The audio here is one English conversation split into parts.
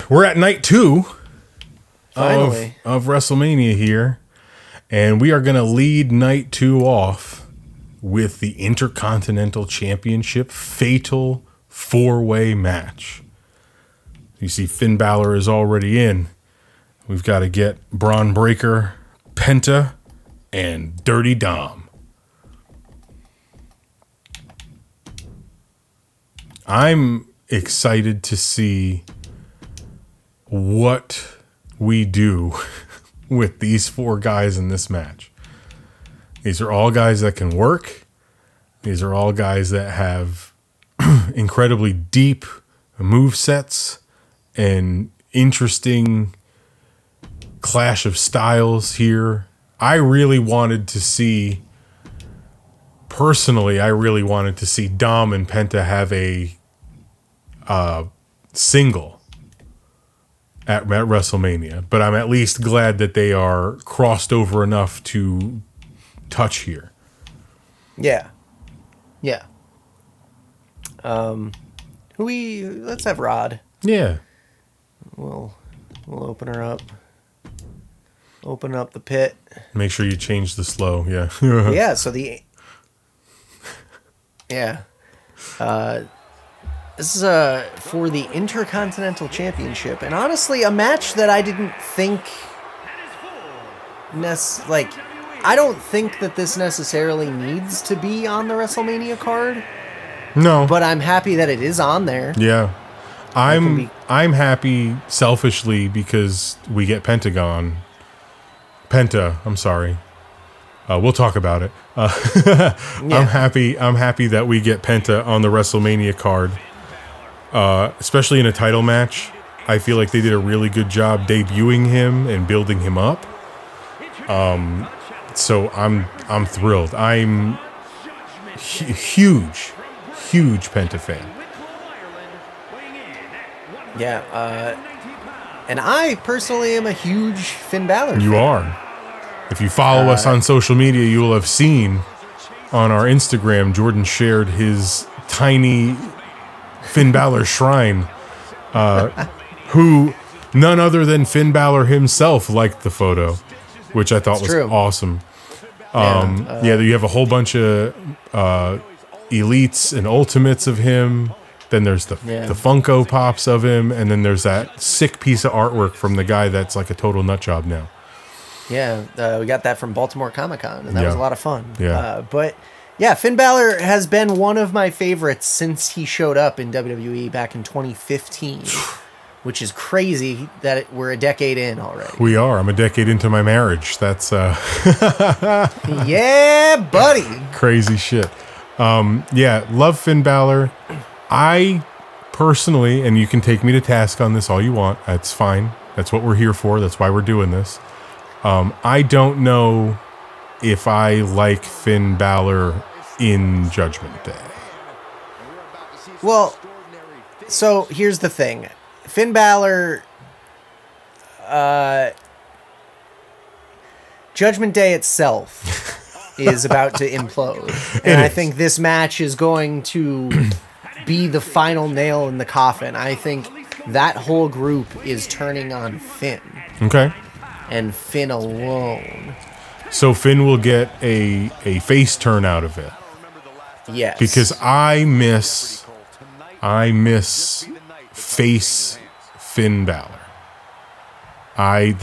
we're at night 2 Finally. of WrestleMania here. And we are going to lead night 2 off with the Intercontinental Championship Fatal 4-Way match. You see Finn Balor is already in. We've got to get Bron Breakker, Penta, and Dirty Dom. I'm excited to see what we do with these 4 guys in this match. These are all guys that can work. These are all guys that have incredibly deep move sets and interesting clash of styles here. I really wanted to see Dom and Penta have a single at WrestleMania, but I'm at least glad that they are crossed over enough to touch here. Yeah. Let's have Rod. Yeah. We'll open her up. Open up the pit. Make sure you change the slow. Yeah. Yeah. So this is for the Intercontinental Championship, and honestly, a match that I didn't think I don't think that this necessarily needs to be on the WrestleMania card. No. But I'm happy that it is on there. Yeah. I'm happy selfishly because we get Penta, I'm sorry. We'll talk about it. Yeah. I'm happy that we get Penta on the WrestleMania card. Especially in a title match. I feel like they did a really good job debuting him and building him up. So I'm thrilled. I'm huge Penta fan. Yeah, and I personally am a huge Finn Balor fan. You are. If you follow us on social media, you will have seen on our Instagram, Jordan shared his tiny Finn Balor shrine, who none other than Finn Balor himself liked the photo, which I thought was awesome. You have a whole bunch of elites and ultimates of him. Then there's the Funko Pops of him, and then there's that sick piece of artwork from the guy that's like a total nut job now. Yeah, we got that from Baltimore Comic-Con, and that was a lot of fun. Yeah. But Finn Balor has been one of my favorites since he showed up in WWE back in 2015, which is crazy that we're a decade in already. We are. I'm a decade into my marriage. That's yeah, buddy. Crazy shit. Love Finn Balor. I personally, and you can take me to task on this all you want. That's fine. That's what we're here for. That's why we're doing this. I don't know if I like Finn Balor in Judgment Day. Well, so here's the thing. Finn Balor, Judgment Day itself is about to implode. And I think this match is going to be the final nail in the coffin. I think that whole group is turning on Finn. Okay. And Finn alone. So Finn will get a face turn out of it. Yes. Because I miss face Finn Balor. I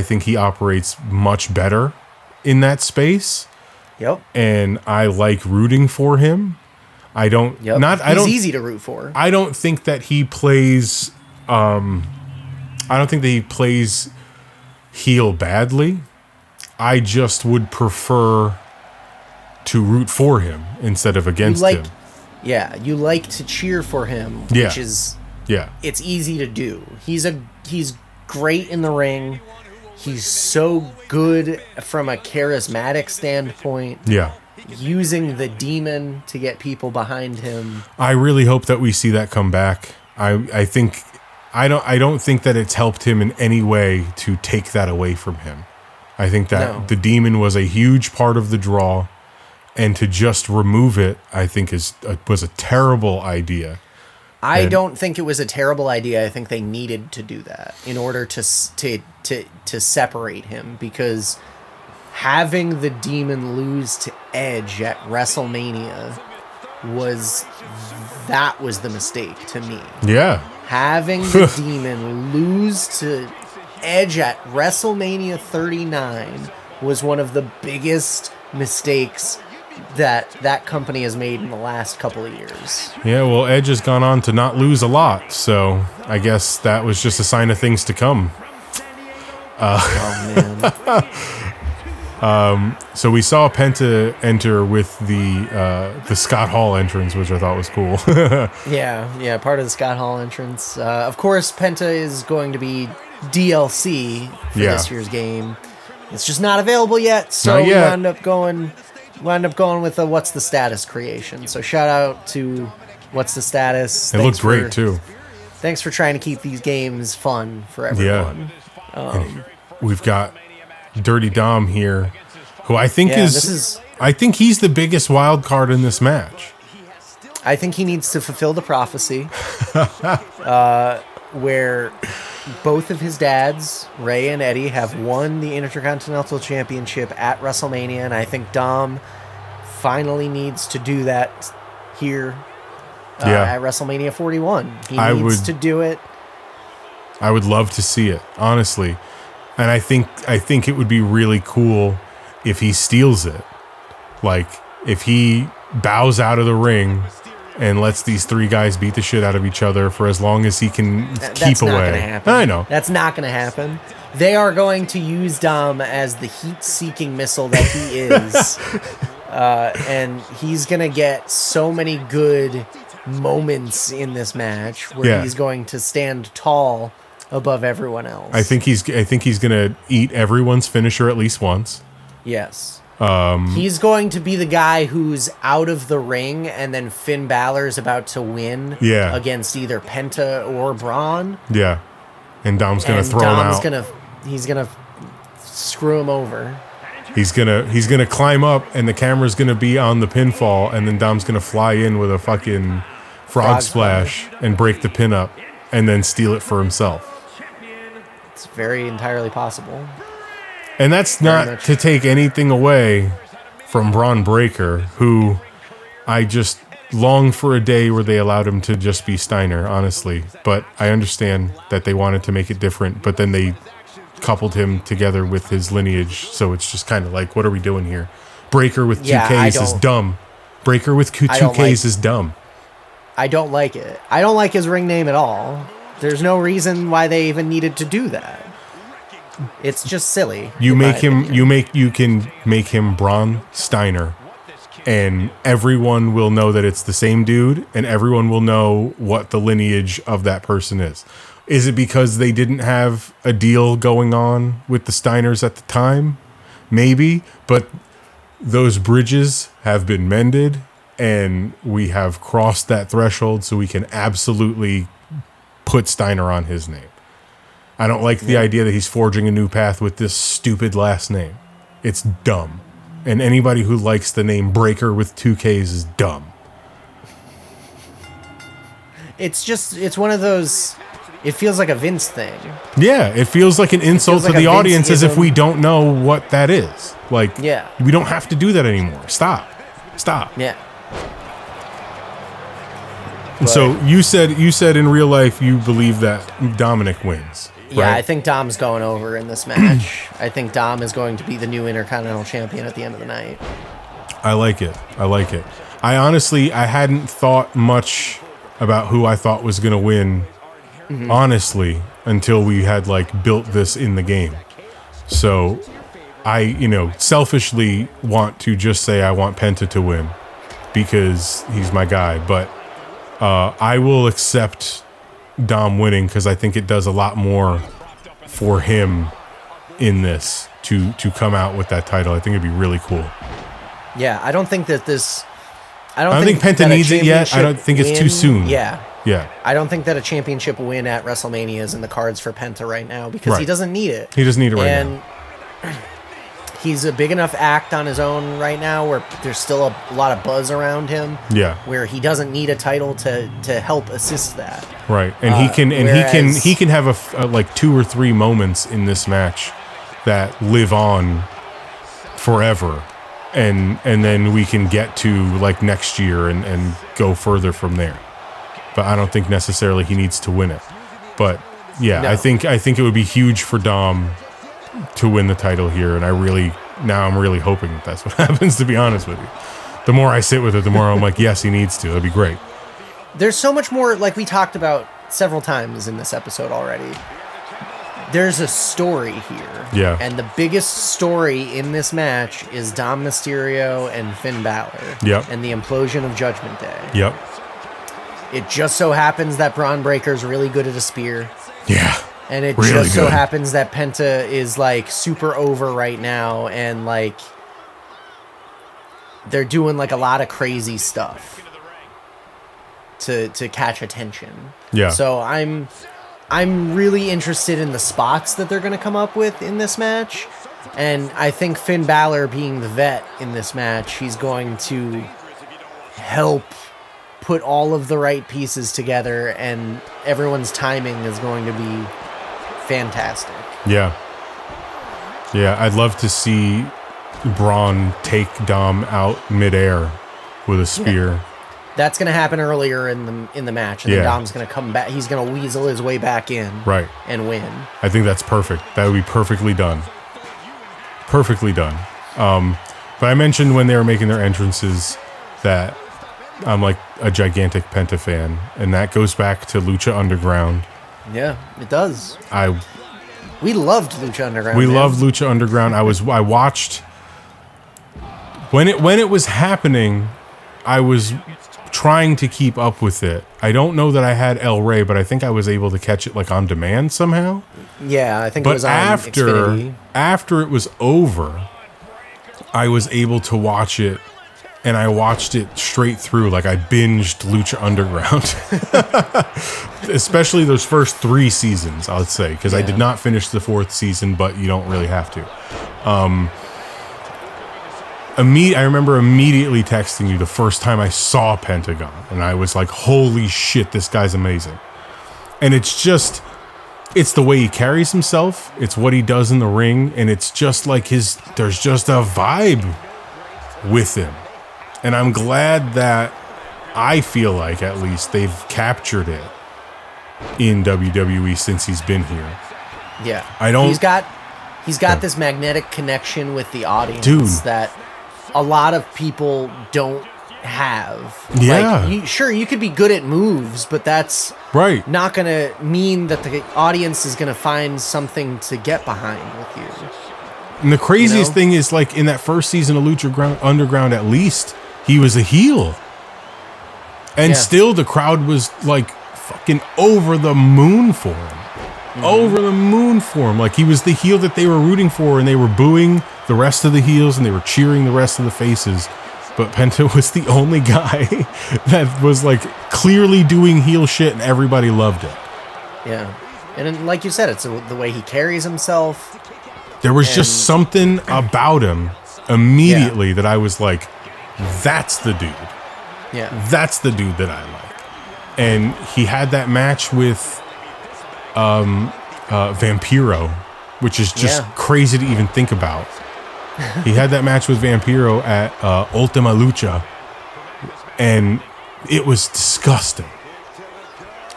think he operates much better in that space. Yep. And I like rooting for him. He's easy to root for. I don't think that he plays heel badly. I just would prefer to root for him instead of against him. Yeah, you like to cheer for him, which is it's easy to do. He's great in the ring. He's so good from a charismatic standpoint. Yeah. Using the demon to get people behind him. I really hope that we see that come back. I don't think that it's helped him in any way to take that away from him. I think that the demon was a huge part of the draw, and to just remove it, I think was a terrible idea. I don't think it was a terrible idea. I think they needed to do that in order to separate him, because having the Demon lose to Edge at WrestleMania was the mistake to me. Yeah. Having the Demon lose to Edge at WrestleMania 39 was one of the biggest mistakes that company has made in the last couple of years. Yeah, well, Edge has gone on to not lose a lot, so I guess that was just a sign of things to come. So we saw Penta enter with the Scott Hall entrance, which I thought was cool. yeah, part of the Scott Hall entrance. Of course, Penta is going to be DLC for this year's game. It's just not available yet, so we wound up going with a What's the Status creation. So shout out to What's the Status. It looked great too. Thanks for trying to keep these games fun for everyone. Yeah. We've got Dirty Dom here, who I think I think he's the biggest wild card in this match. I think he needs to fulfill the prophecy where both of his dads, Ray and Eddie, have won the Intercontinental Championship at WrestleMania, and I think Dom finally needs to do that here at WrestleMania 41. He needs to do it. I would love to see it, honestly. And I think it would be really cool if he steals it. Like, if he bows out of the ring and lets these three guys beat the shit out of each other for as long as he can keep away. That's not going to happen. I know. That's not going to happen. They are going to use Dom as the heat-seeking missile that he is. And he's going to get so many good moments in this match where he's going to stand tall above everyone else. I think he's going to eat everyone's finisher at least once. Yes. He's going to be the guy who's out of the ring, and then Finn Balor's about to win against either Penta or Bron. Yeah. And Dom's going to throw him out. He's going to screw him over. He's gonna climb up, and the camera's going to be on the pinfall, and then Dom's going to fly in with a fucking frog splash and break the pin up, and then steal it for himself. It's very entirely possible. And that's not to take anything away from Braun Breaker, who I just long for a day where they allowed him to just be Steiner, honestly. But I understand that they wanted to make it different, but then they coupled him together with his lineage, so it's just kind of like, what are we doing here? Breaker with 2Ks is dumb. Breaker with 2Ks is dumb. I don't like it. I don't like his ring name at all. There's no reason why they even needed to do that. It's just silly. You can make him Braun Steiner, and everyone will know that it's the same dude, and everyone will know what the lineage of that person is. Is it because they didn't have a deal going on with the Steiners at the time? Maybe, but those bridges have been mended, and we have crossed that threshold, so we can absolutely put Steiner on his name. I don't like the idea that he's forging a new path with this stupid last name. It's dumb. And anybody who likes the name Breaker with 2Ks is dumb. It's one of those, it feels like a Vince thing. Yeah, it feels like an insult to the audience, as if we don't know what that is. Like, we don't have to do that anymore. Stop. Yeah. But, so you said in real life you believe that Dominik wins. Yeah, right? I think Dom's going over in this match. I think Dom is going to be the new Intercontinental Champion at the end of the night. I like it. I honestly hadn't thought much about who I thought was going to win, honestly, until we had built this in the game. So I, selfishly want to just say I want Penta to win because he's my guy, but I will accept Dom winning because I think it does a lot more for him in this to come out with that title. I think it'd be really cool. Yeah, I don't think that this... I don't think Penta needs it yet. I don't think it's too soon. Yeah. I don't think that a championship win at WrestleMania is in the cards for Penta right now because he doesn't need it. He doesn't need it right now. he's a big enough act on his own right now where there's still a lot of buzz around him. Yeah. Where he doesn't need a title to help assist that. Right. And he can have a like 2 or 3 moments in this match that live on forever. And then we can get to like next year and go further from there. But I don't think necessarily he needs to win it. But yeah, no. I think it would be huge for Dom to win the title here, and I'm really hoping that's what happens, to be honest with you. The more I sit with it, the more I'm like, yes, he needs to. That'd be great. There's so much more, like we talked about several times in this episode already. There's a story here. Yeah. And the biggest story in this match is Dom Mysterio and Finn Balor. Yep. And the implosion of Judgment Day. Yep. It just so happens that Bron Breakker's really good at a spear. Yeah. And it really just so happens that Penta is like super over right now, and like they're doing like a lot of crazy stuff to catch attention. Yeah. So I'm really interested in the spots that they're going to come up with in this match, and I think Finn Balor being the vet in this match, he's going to help put all of the right pieces together, and everyone's timing is going to be fantastic. Yeah. Yeah, I'd love to see Braun take Dom out midair with a spear. Yeah. That's going to happen earlier in the match, and then Dom's going to come back. He's going to weasel his way back in, right, and win. I think that's perfect. That would be perfectly done. Perfectly done. But I mentioned when they were making their entrances that I'm like a gigantic Penta fan, and that goes back to Lucha Underground. Yeah, it does. We loved Lucha Underground. We loved Lucha Underground. I watched when it was happening. I was trying to keep up with it. I don't know that I had El Rey, but I think I was able to catch it like on demand somehow. Yeah, I think it was on Xfinity. After it was over, I was able to watch it. And I watched it straight through, like I binged Lucha Underground. Especially those first 3 seasons, I would say, because I did not finish the 4th season, but you don't really have to. I remember immediately texting you the first time I saw Pentagon, and I was like, holy shit, this guy's amazing. And it's the way he carries himself, it's what he does in the ring, and it's just like there's just a vibe with him. And I'm glad that I feel like at least they've captured it in WWE since he's been here. Yeah. He's got this magnetic connection with the audience, dude, that a lot of people don't have. Yeah. Like, you could be good at moves, but that's right. Not going to mean that the audience is going to find something to get behind with you. And the craziest thing is, like, in that first season of Lucha Underground, at least, he was a heel. And still the crowd was, like, fucking over the moon for him. Mm-hmm. Over the moon for him. Like, he was the heel that they were rooting for, and they were booing the rest of the heels, and they were cheering the rest of the faces. But Penta was the only guy that was, like, clearly doing heel shit, and everybody loved it. Yeah. And like you said, it's the way he carries himself. There was just something about him immediately that I was like, that's the dude. Yeah. That's the dude that I like. And he had that match with Vampiro, which is just crazy to even think about. He had that match with Vampiro at Ultima Lucha, and it was disgusting.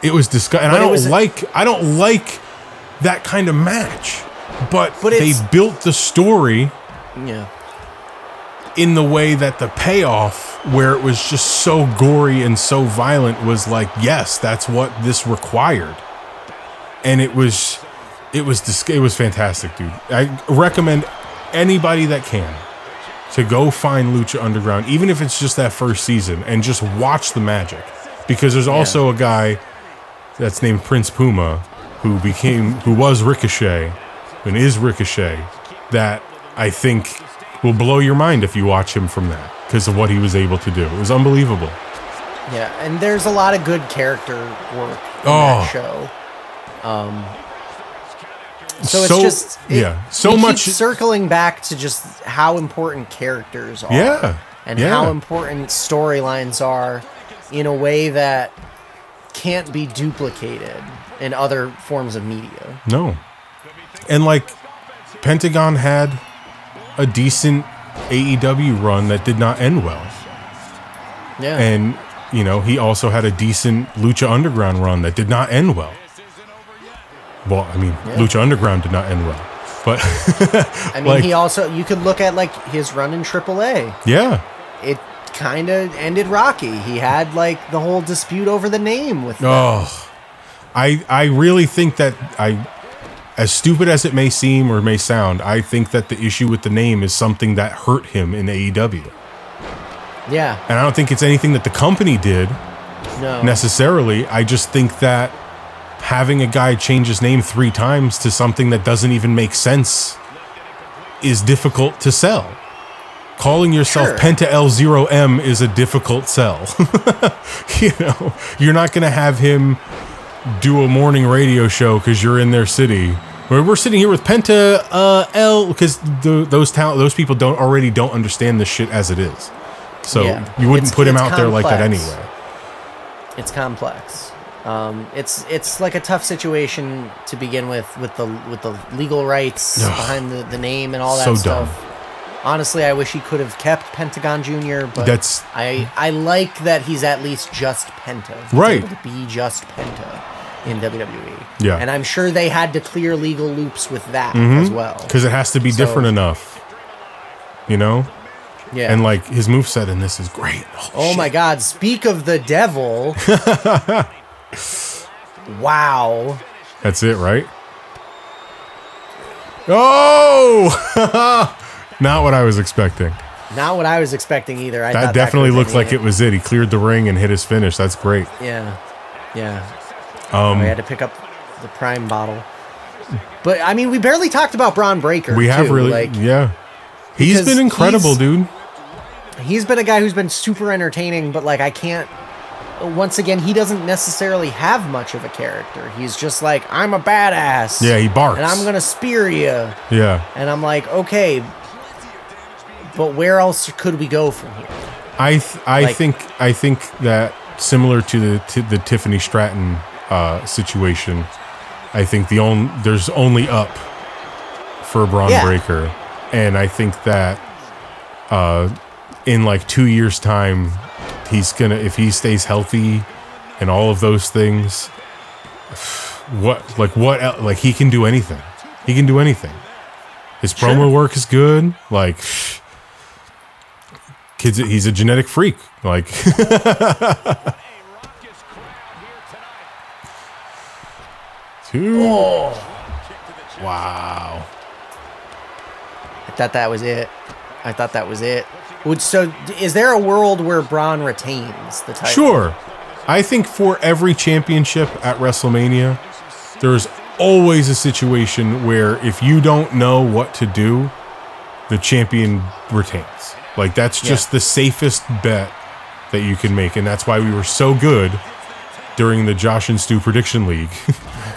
It was disgusting. And I don't like that kind of match. But they built the story in the way that the payoff, where it was just so gory and so violent, was like, yes, that's what this required. And it was fantastic, dude. I recommend anybody that can to go find Lucha Underground, even if it's just that first season, and just watch the magic. Because there's also a guy that's named Prince Puma who was Ricochet and is Ricochet, that I think will blow your mind if you watch him from that, because of what he was able to do. It was unbelievable. Yeah, and there's a lot of good character work in that show. So it's just so much circling back to just how important characters are. Yeah. And how important storylines are in a way that can't be duplicated in other forms of media. No. And like Pentagon had a decent AEW run that did not end well. Yeah. And, you know, he also had a decent Lucha Underground run that did not end well. Well, I mean, Lucha Underground did not end well. But I mean, like, he also, you could look at like his run in AAA. Yeah. It kind of ended rocky. He had like the whole dispute over the name with them. Oh. I really think that as stupid as it may seem or may sound, I think that the issue with the name is something that hurt him in AEW. Yeah. And I don't think it's anything that the company did necessarily. I just think that having a guy change his name 3 times to something that doesn't even make sense is difficult to sell. Calling yourself Penta L0M is a difficult sell. You know, you're not going to have him do a morning radio show because you're in their city. We're sitting here with Penta L because those people don't understand this shit as it is. So you wouldn't put him out there like that anyway. It's complex. It's like a tough situation to begin with the legal rights behind the name and all that stuff. Dumb. Honestly, I wish he could have kept Pentagon Jr., but I like that he's at least just Penta. He's able to be just Penta in WWE. Yeah. And I'm sure they had to clear legal loops with that as well. Because it has to be different enough. You know? Yeah. And like his moveset in this is great. Oh my God. Speak of the devil. Wow. That's it, right? Oh! Not what I was expecting. Not what I was expecting either. That definitely looked like it was it. He cleared the ring and hit his finish. That's great. Yeah. Yeah. We had to pick up the Prime bottle. But, I mean, we barely talked about Bron Breakker. We have really, He's been incredible, dude. He's been a guy who's been super entertaining, but, like, I can't... Once again, he doesn't necessarily have much of a character. He's just like, I'm a badass. Yeah, he barks. And I'm going to spear you. Yeah. And I'm like, okay, but where else could we go from here? I think that similar to the Tiffany Stratton situation, I think there's only up for Bron Breakker, and I think that in like 2 years' time, he's gonna, if he stays healthy and all of those things, he can do anything. He can do anything. His promo work is good. Like, kids, he's a genetic freak. Like, wow. I thought that was it. So, is there a world where Bron retains the title? Sure. I think for every championship at WrestleMania, there's always a situation where if you don't know what to do, the champion retains. Like, that's just the safest bet that you can make. And that's why we were so good during the Josh and Stu Prediction League.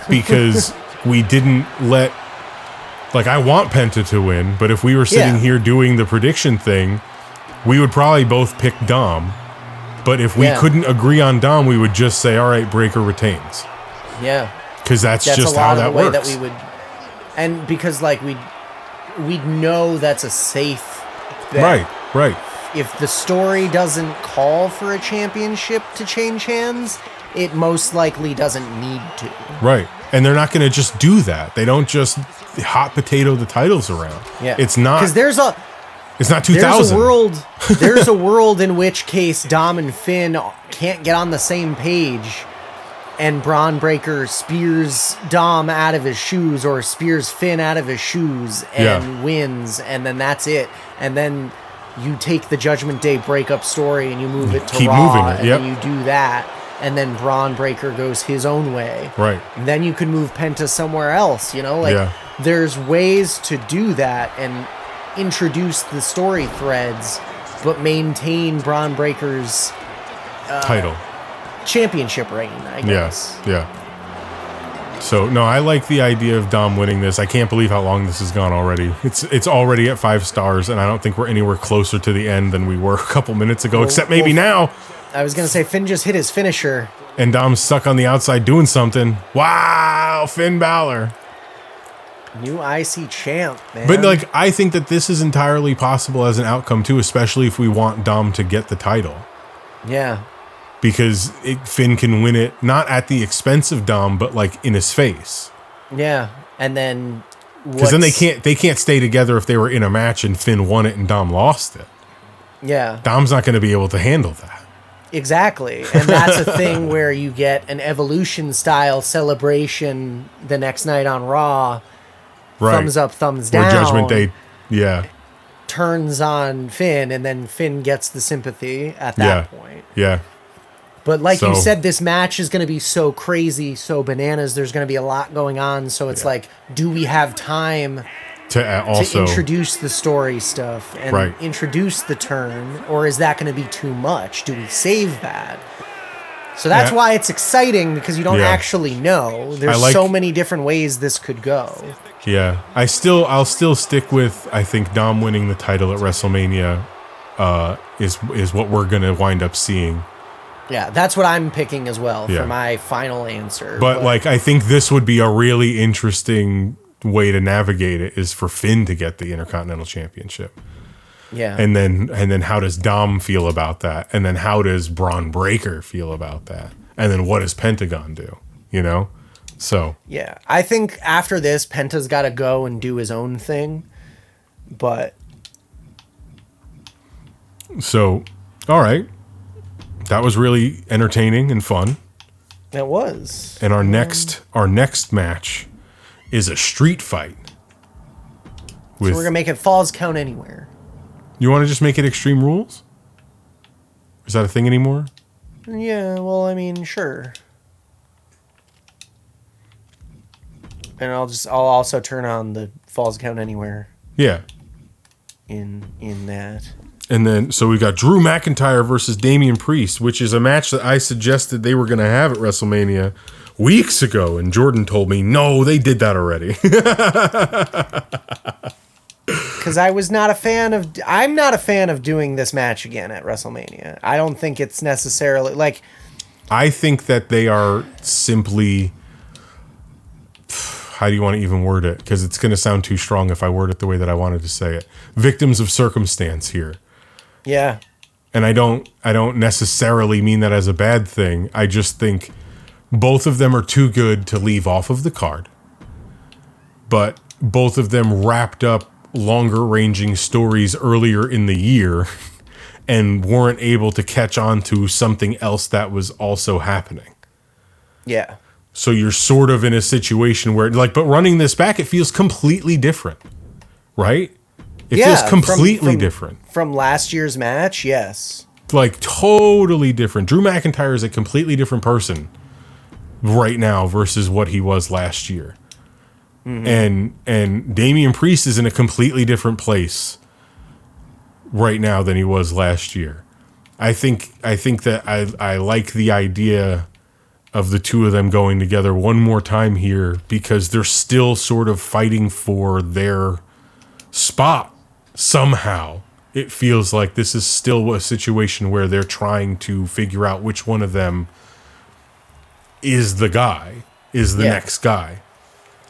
Because we didn't let... Like, I want Penta to win, but if we were sitting here doing the prediction thing, we would probably both pick Dom. But if we couldn't agree on Dom, we would just say, all right, Breakker retains. Yeah. Because that's just how that works. That we would, and because, like, we'd know that's a safe bet. Right. If the story doesn't call for a championship to change hands, it most likely doesn't need to. Right. And they're not going to just do that. They don't just hot potato the titles around. Yeah. It's not. Because it's not 2000. There's a world in which case Dom and Finn can't get on the same page, and Bron Breakker spears Dom out of his shoes or spears Finn out of his shoes and wins, and then that's it. And then you take the Judgment Day breakup story and you move it to Raw, and then you do that, and then Bron Breakker goes his own way. Right. And then you can move Penta somewhere else, you know? Like, there's ways to do that and introduce the story threads, but maintain Bron Breakker's title championship reign, I guess. Yeah. So, no, I like the idea of Dom winning this. I can't believe how long this has gone already. It's already at 5 stars, and I don't think we're anywhere closer to the end than we were a couple minutes ago, except maybe now. I was going to say, Finn just hit his finisher. And Dom's stuck on the outside doing something. Wow, Finn Balor. New IC champ, man. But, like, I think that this is entirely possible as an outcome, too, especially if we want Dom to get the title. Yeah. Because Finn can win it, not at the expense of Dom, but, like, in his face. Yeah, and then... Because then they can't stay together if they were in a match and Finn won it and Dom lost it. Yeah. Dom's not going to be able to handle that. Exactly. And that's a thing where you get an Evolution-style celebration the next night on Raw. Right. Thumbs up, thumbs down. Or Judgment Day, yeah. Turns on Finn, and then Finn gets the sympathy at that point. Yeah. But like you said, this match is going to be so crazy, so bananas. There's going to be a lot going on. So it's like, do we have time to introduce the story stuff and introduce the turn? Or is that going to be too much? Do we save that? So that's why it's exciting, because you don't actually know. There's so many different ways this could go. Yeah. I'll still stick with, I think Dom winning the title at WrestleMania is what we're going to wind up seeing. Yeah, that's what I'm picking as well for my final answer. But like, I think this would be a really interesting way to navigate it, is for Finn to get the Intercontinental Championship. Yeah. And then how does Dom feel about that? And then how does Braun Breaker feel about that? And then what does Pentagon do? You know? So. Yeah. I think after this, Penta's got to go and do his own thing. But. So, all right. That was really entertaining and fun. It was. And our next match is a street fight. So we're going to make it Falls Count Anywhere. You want to just make it Extreme Rules? Is that a thing anymore? Yeah, well, I mean, sure. And I'll also turn on the Falls Count Anywhere. Yeah. In that. And then, so we got Drew McIntyre versus Damian Priest, which is a match that I suggested they were going to have at WrestleMania weeks ago. And Jordan told me, no, they did that already. Because I'm not a fan of doing this match again at WrestleMania. I don't think it's necessarily, like... I think that they are simply... How do you want to even word it? Because it's going to sound too strong if I word it the way that I wanted to say it. Victims of circumstance here. Yeah. And I don't necessarily mean that as a bad thing. I just think both of them are too good to leave off of the card. But both of them wrapped up longer ranging stories earlier in the year and weren't able to catch on to something else that was also happening. Yeah. So you're sort of in a situation where, like, but running this back, it feels completely different, right? It feels completely different. From last year's match, yes. Like, totally different. Drew McIntyre is a completely different person right now versus what he was last year. Mm-hmm. And Damian Priest is in a completely different place right now than he was last year. I think that I like the idea of the two of them going together one more time here, because they're still sort of fighting for their spot somehow. It feels like this is still a situation where they're trying to figure out which one of them is the next guy.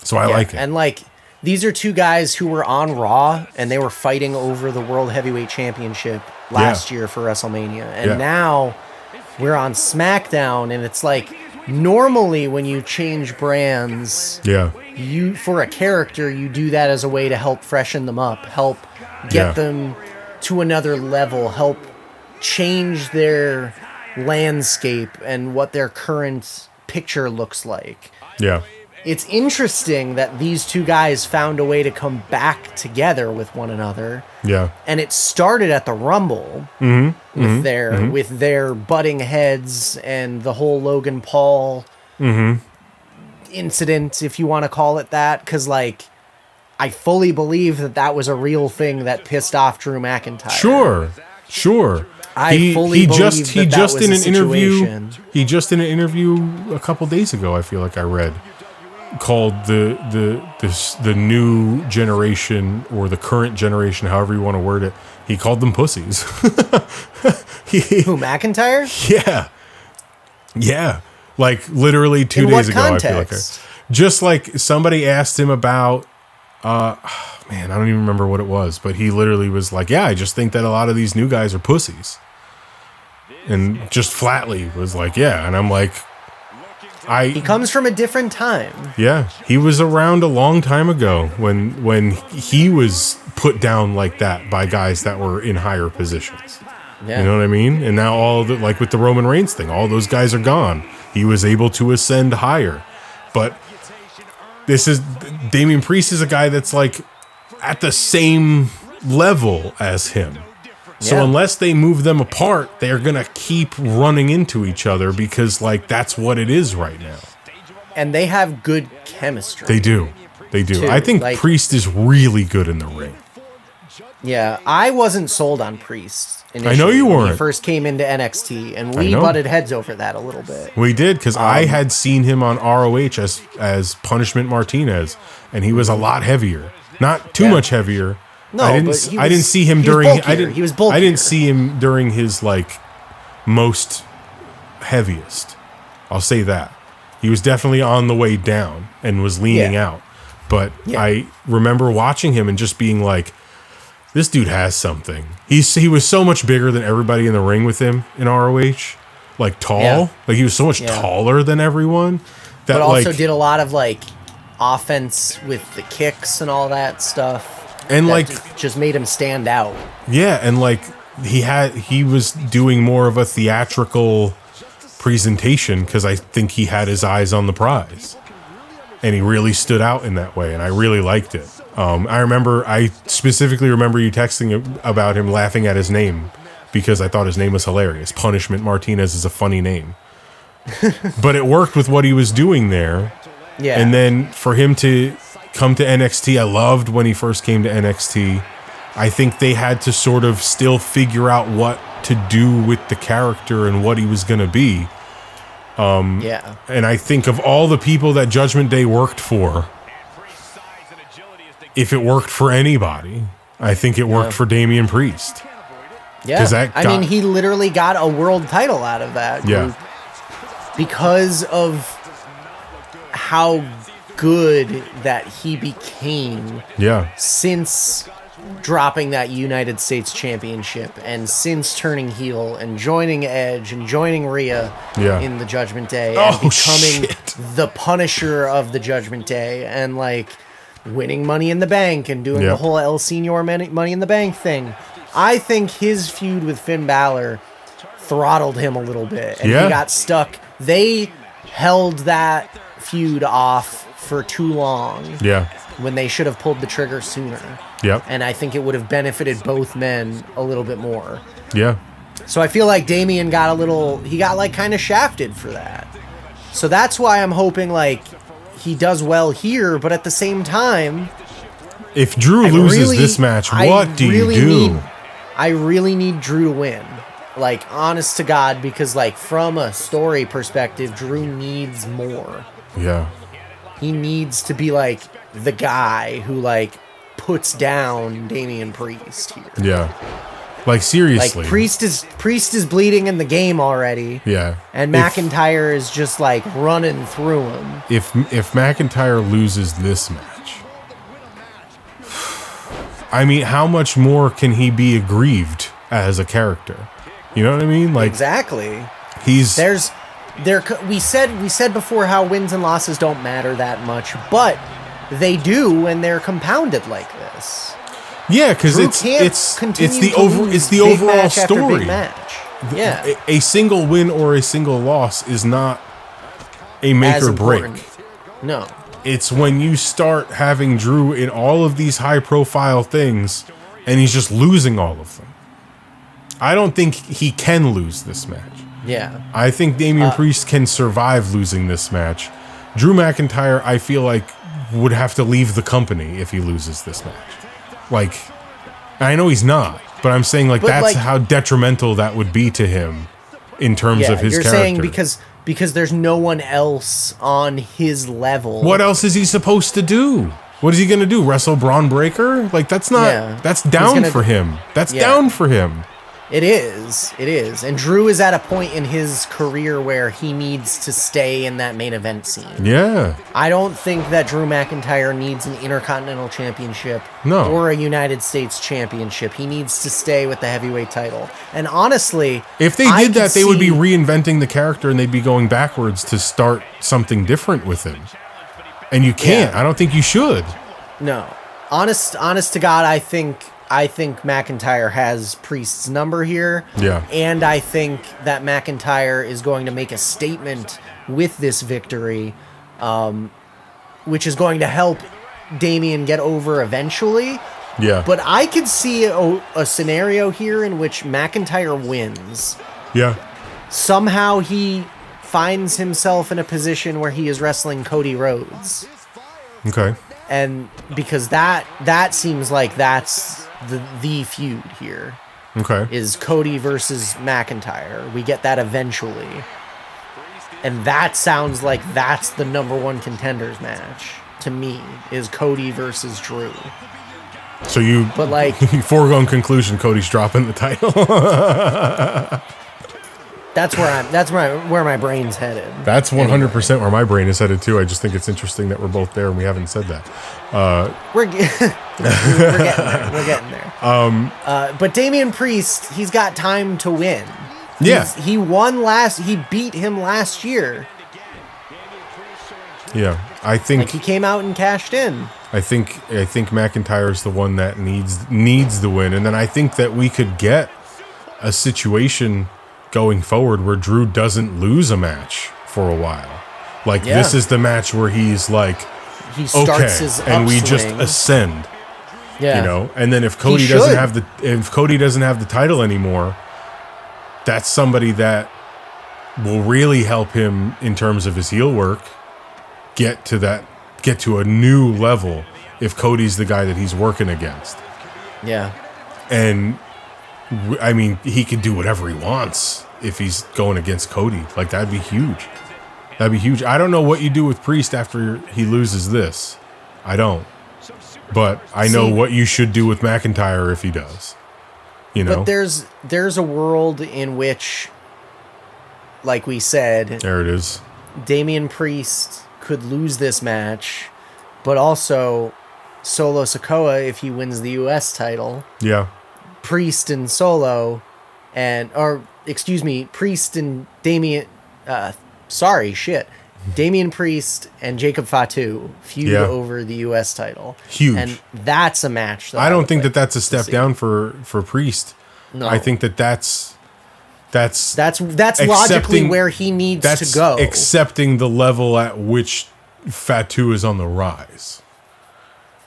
So I like it. And like, these are two guys who were on Raw and they were fighting over the World Heavyweight Championship last year for WrestleMania. And now we're on SmackDown, and it's like, normally when you change brands, you, for a character, you do that as a way to help freshen them up, help get them to another level, help change their landscape and what their current picture looks like. Yeah. It's interesting that these two guys found a way to come back together with one another. Yeah. And it started at the Rumble with their butting heads and the whole Logan Paul incident, if you want to call it that. Because, like, I fully believe that was a real thing that pissed off Drew McIntyre. Sure. He just in an interview a couple days ago, I feel like I read, called the new generation or the current generation, however you want to word it. He called them pussies. Who, McIntyre? Yeah. Like literally 2 days ago. Context? I feel like just like somebody asked him about, man, I don't even remember what it was, but he literally was like, yeah, I just think that a lot of these new guys are pussies. And just flatly was like, yeah. And I'm like, he comes from a different time. Yeah, he was around a long time ago when he was put down like that by guys that were in higher positions. Yeah. You know what I mean? And now like with the Roman Reigns thing, all those guys are gone. He was able to ascend higher. But Damian Priest is a guy that's like at the same level as him. So unless they move them apart, they're going to keep running into each other because, like, that's what it is right now. And they have good chemistry. They do. Too. I think Priest is really good in the ring. Yeah, I wasn't sold on Priest initially. I know you weren't. When he first came into NXT, and we butted heads over that a little bit. We did, because I had seen him on ROH as Punishment Martinez, and he was a lot heavier. Not too much heavier. No, I didn't see him during. He was bulkier. I didn't see him during his like most heaviest. I'll say that he was definitely on the way down and was leaning out. But I remember watching him and just being like, "This dude has something." He was so much bigger than everybody in the ring with him in ROH. Like tall, like he was so much taller than everyone. But also did a lot of like offense with the kicks and all that stuff. And like just made him stand out. Yeah, and like he was doing more of a theatrical presentation because I think he had his eyes on the prize. And he really stood out in that way, and I really liked it. I specifically remember you texting about him laughing at his name because I thought his name was hilarious. Punishment Martinez is a funny name. But it worked with what he was doing there. Yeah. And then for him to come to NXT, I loved when he first came to NXT. I think they had to sort of still figure out what to do with the character and what he was going to be. And I think of all the people that Judgment Day worked for, if it worked for anybody, I think it worked for Damian Priest. Yeah, I mean, he literally got a world title out of that group because of how good that he became since dropping that United States Championship and since turning heel and joining Edge and joining Rhea in the Judgment Day and becoming the Punisher of the Judgment Day and like winning Money in the Bank and doing the whole El Señor Money in the Bank thing. I think his feud with Finn Balor throttled him a little bit and he got stuck. They held that feud off for too long. When they should have pulled the trigger sooner. And I think it would have benefited both men a little bit more. So I feel like Damian got like kind of shafted for that. So that's why I'm hoping like he does well here, but at the same time, if Drew loses this match, what do you do? I really need Drew to win. Like, honest to God, because like from a story perspective, Drew needs more. He needs to be like the guy who like puts down Damian Priest here. Like seriously. Like Priest is bleeding in the game already. And McIntyre is just like running through him. If McIntyre loses this match, I mean, how much more can he be aggrieved as a character? You know what I mean? Like exactly. We said before how wins and losses don't matter that much, but they do when they're compounded like this. Yeah, because it's the overall story. A single win or a single loss is not a make or break. No, it's when you start having Drew in all of these high profile things, and he's just losing all of them. I don't think he can lose this match. I think Damian Priest can survive losing this match. Drew McIntyre, I feel like, would have to leave the company if he loses this match. Like, I know he's not, but I'm saying like that's like, how detrimental that would be to him in terms of his character. You're saying because there's no one else on his level. What else is he supposed to do? What is he going to do? Wrestle Braun Breaker? Like, that's not... Yeah. That's down for him. That's down for him. It is. It is. And Drew is at a point in his career where he needs to stay in that main event scene. Yeah. I don't think that Drew McIntyre needs an Intercontinental Championship or a United States Championship. He needs to stay with the heavyweight title. And honestly... If they did that, they would be reinventing the character and they'd be going backwards to start something different with him. And you can't. Yeah. I don't think you should. No. Honest to God, I think McIntyre has Priest's number here. Yeah. And I think that McIntyre is going to make a statement with this victory, which is going to help Damian get over eventually. Yeah. But I could see a scenario here in which McIntyre wins. Yeah. Somehow he finds himself in a position where he is wrestling Cody Rhodes. Okay. And because that seems like that's the feud here. Okay. Is Cody versus McIntyre. We get that eventually. And that sounds like that's the number one contenders match to me, is Cody versus Drew. So you... But like... foregone conclusion, Cody's dropping the title. That's where my brain's headed. That's 100% where my brain is headed too. I just think it's interesting that we're both there and we haven't said that. We're getting there. But Damian Priest, he's got time to win. He beat him last year. Yeah, I think he came out and cashed in. I think McIntyre's the one that needs the win, and then I think that we could get a situation going forward where Drew doesn't lose a match for a while. Like this is the match where he's like, he starts his upswing, and we just ascend. Yeah, you know. And then if Cody doesn't have the title anymore, that's somebody that will really help him in terms of his heel work get to a new level if Cody's the guy that he's working against. Yeah. And I mean, he could do whatever he wants if he's going against Cody. Like, that'd be huge. That'd be huge. I don't know what you do with Priest after he loses this. I don't. But I know what you should do with McIntyre if he does. You know? But there's a world in which, like we said... There it is. Damian Priest could lose this match, but also Solo Sikoa if he wins the U.S. title. Yeah. Priest and Solo, Priest and Damian, Damian Priest and Jacob Fatu feud over the U.S. title. Huge. And that's a match. I don't think that's a step down for Priest. No. I think that's logically where he needs to go. Accepting the level at which Fatu is on the rise.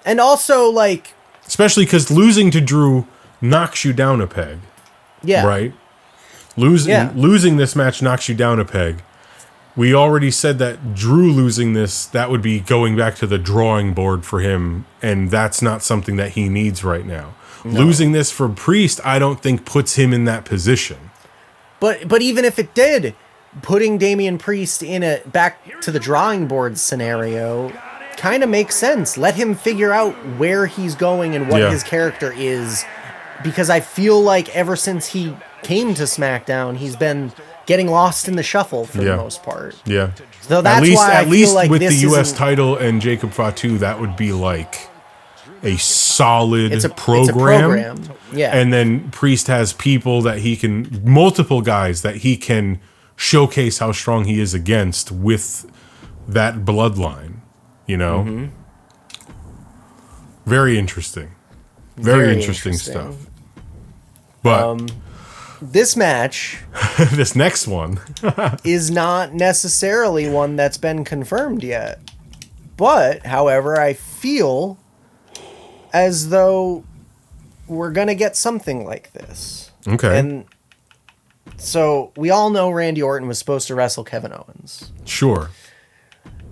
And also, like... Especially because losing to Drew knocks you down a peg. Yeah. Right? Losing this match knocks you down a peg. We already said that Drew losing this, that would be going back to the drawing board for him, and that's not something that he needs right now. No. Losing this for Priest, I don't think puts him in that position. But even if it did, putting Damian Priest in a back to the drawing board scenario kind of makes sense. Let him figure out where he's going and what his character is, because I feel like ever since he came to SmackDown, he's been getting lost in the shuffle for the most part. Yeah. So that's why I feel like with the U.S. title and Jacob Fatu, that would be like a solid program. Yeah. And then Priest has people that multiple guys that he can showcase how strong he is against with that bloodline, you know? Mm-hmm. Very interesting. Very interesting stuff. But this match, this next one, is not necessarily one that's been confirmed yet. But, however, I feel as though we're going to get something like this. Okay. And so we all know Randy Orton was supposed to wrestle Kevin Owens. Sure.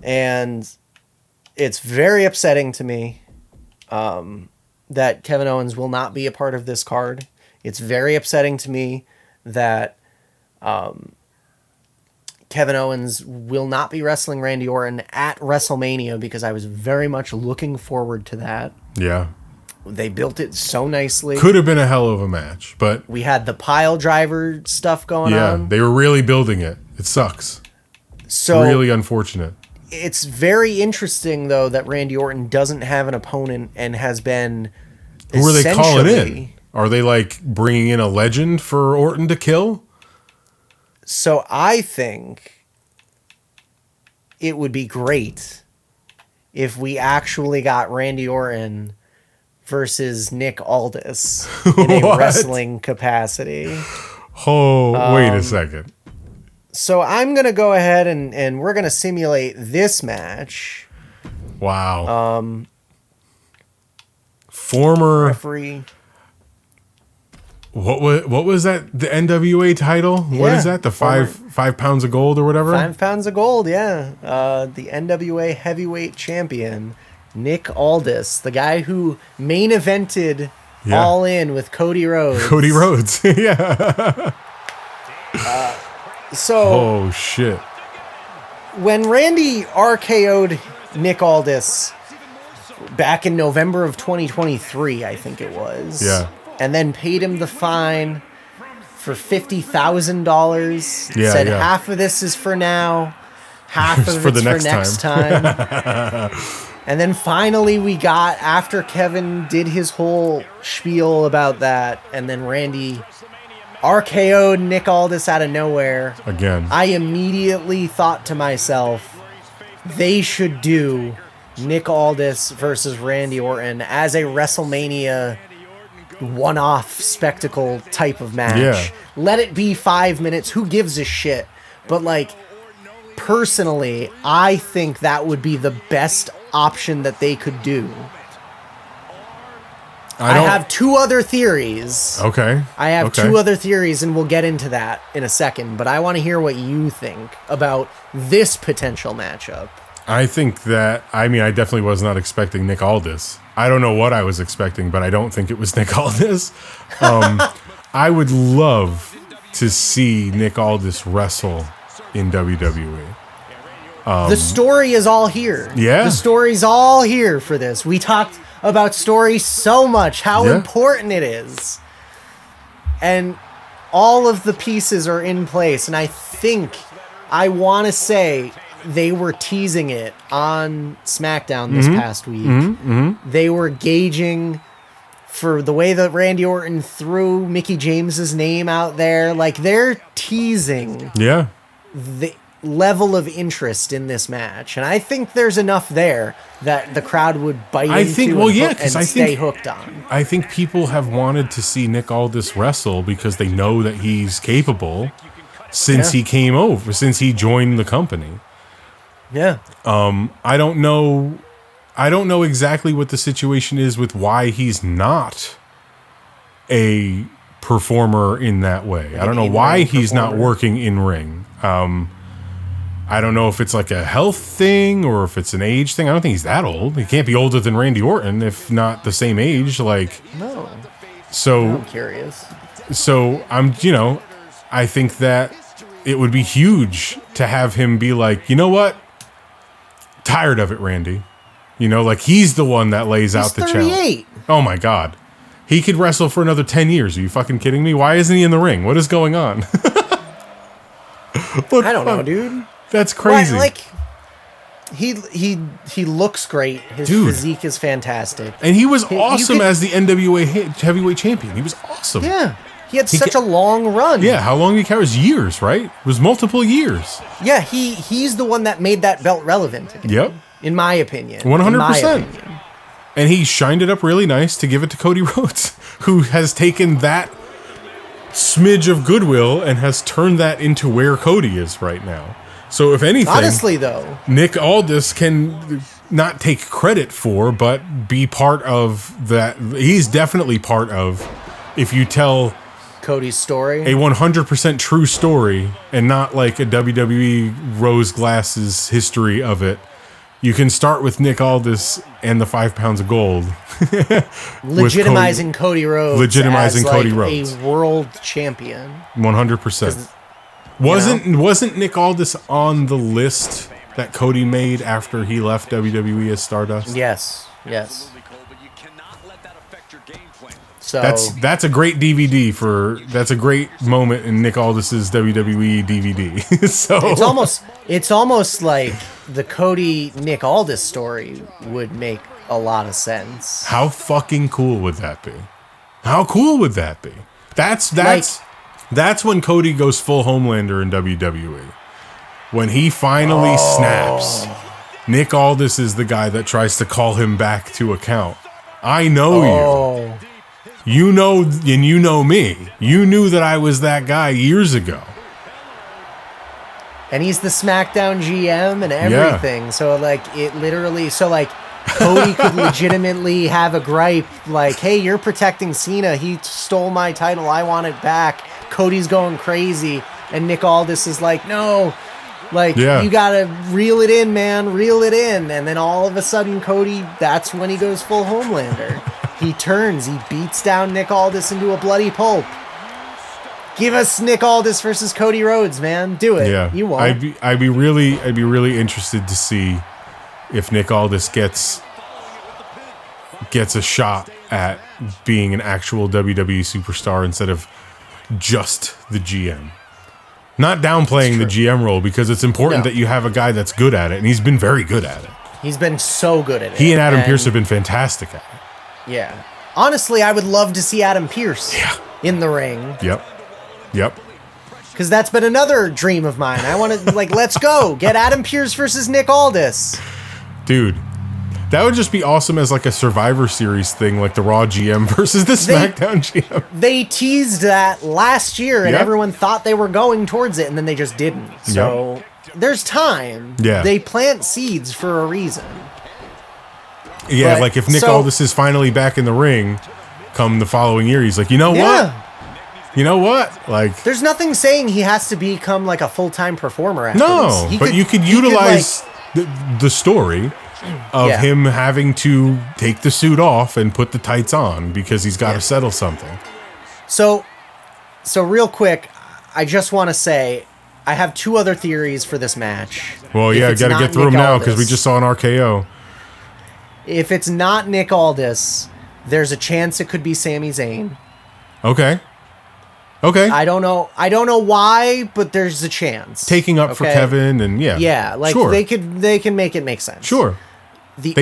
And it's very upsetting to me that Kevin Owens will not be a part of this card. It's very upsetting to me that Kevin Owens will not be wrestling Randy Orton at WrestleMania because I was very much looking forward to that. Yeah. They built it so nicely. Could have been a hell of a match, but... We had the pile driver stuff going on. Yeah, they were really building it. It sucks. So really unfortunate. It's very interesting, though, that Randy Orton doesn't have an opponent and has been... Who are they calling in? Are they, like, bringing in a legend for Orton to kill? So I think it would be great if we actually got Randy Orton versus Nick Aldis in a wrestling capacity. Oh, wait a second. So I'm going to go ahead and we're going to simulate this match. Wow. Former referee. What was that? The NWA title? Yeah, what is that? The 5 pounds of gold or whatever? 5 pounds of gold, yeah. The NWA heavyweight champion, Nick Aldis, the guy who main evented All In with Cody Rhodes. Cody Rhodes, yeah. Oh shit! When Randy RKO'd Nick Aldis back in November of 2023, I think it was. Yeah. And then paid him the fine for $50,000. Yeah, said half of this is for now, half of for it's the for next time. And then finally we got, after Kevin did his whole spiel about that, and then Randy RKO'd Nick Aldis out of nowhere. Again. I immediately thought to myself, they should do Nick Aldis versus Randy Orton as a WrestleMania one-off spectacle type of match. Yeah. Let it be 5 minutes. Who gives a shit? But, like, personally, I think that would be the best option that they could do. I have two other theories. Okay. I have two other theories, and we'll get into that in a second. But I want to hear what you think about this potential matchup. I think that, I definitely was not expecting Nick Aldis. I don't know what I was expecting, but I don't think it was Nick Aldis. I would love to see Nick Aldis wrestle in WWE. The story is all here. Yeah. The story's all here for this. We talked about story so much, how important it is. And all of the pieces are in place. And I want to say they were teasing it on SmackDown this past week. They were gauging for the way that Randy Orton threw Mickie James's name out there. Like, they're teasing the level of interest in this match. And I think there's enough there that the crowd would bite into and stay hooked on. I think people have wanted to see Nick Aldis wrestle because they know that he's capable since he came over, since he joined the company. Yeah. I don't know exactly what the situation is with why he's not a performer in that way. I don't know why he's not working in ring. I don't know if it's like a health thing or if it's an age thing. I don't think he's that old. He can't be older than Randy Orton, if not the same age. Like, no. So I'm curious. So I think that it would be huge to have him be like, you know what? Tired of it, Randy. Like he's the one that lays out the challenge. Oh my God. He could wrestle for another 10 years. Are you fucking kidding me? Why isn't he in the ring? What is going on? I don't know, dude. That's crazy. Like, he looks great. His physique is fantastic. And he was awesome as the NWA heavyweight champion. He was awesome. Yeah. He had such a long run. Yeah, how long did he carry? It was years, right? It was multiple years. Yeah, he's the one that made that belt relevant again. Yep. In my opinion. 100%. And he shined it up really nice to give it to Cody Rhodes, who has taken that smidge of goodwill and has turned that into where Cody is right now. So if anything, honestly though, Nick Aldis can not take credit for, but be part of that. He's definitely part of, if you tell Cody's story, a 100% true story, and not like a WWE rose glasses history of it. You can start with Nick Aldis and the 5 pounds of gold. legitimizing Cody Rhodes. Legitimizing as Cody like Rhodes. A world champion. 100%. Wasn't Nick Aldis on the list that Cody made after he left WWE as Stardust? Yes. So that's a great DVD that's a great moment in Nick Aldis's WWE DVD. So it's almost like the Cody Nick Aldis story would make a lot of sense. How fucking cool would that be? How cool would that be? That's when Cody goes full Homelander in WWE. When he finally snaps, Nick Aldis is the guy that tries to call him back to account. I know you. You know, and you know me. You knew that I was that guy years ago. And he's the SmackDown GM and everything. Yeah. So, Cody could legitimately have a gripe like, hey, you're protecting Cena. He stole my title. I want it back. Cody's going crazy. And Nick Aldis is like, no. You got to reel it in, man. Reel it in. And then all of a sudden, Cody, that's when he goes full Homelander. He turns. He beats down Nick Aldis into a bloody pulp. Give us Nick Aldis versus Cody Rhodes, man. Do it. Yeah. You won't. I'd be really interested to see if Nick Aldis gets a shot at being an actual WWE superstar instead of just the GM. Not downplaying the GM role, because it's important that you have a guy that's good at it, and he's been very good at it. He's been so good at it. He and Adam Pearce have been fantastic at it. Yeah. Honestly, I would love to see Adam Pearce in the ring. Yep. Because that's been another dream of mine. I want to, let's go. Get Adam Pearce versus Nick Aldis. Dude, that would just be awesome as a Survivor Series thing, like the Raw GM versus the SmackDown GM. They teased that last year, and everyone thought they were going towards it, and then they just didn't. So there's time. Yeah. They plant seeds for a reason. Yeah, if Nick Aldis is finally back in the ring come the following year, he's like, you know what? You know what? There's nothing saying he has to become a full-time performer after this. But you could utilize the story of him having to take the suit off and put the tights on because he's got to settle something. So real quick, I just want to say I have two other theories for this match. Well, got to get through them now because we just saw an RKO. If it's not Nick Aldis, there's a chance it could be Sami Zayn. Okay. I don't know why, but there's a chance. Taking up for Kevin and sure. they can make it make sense. Sure. They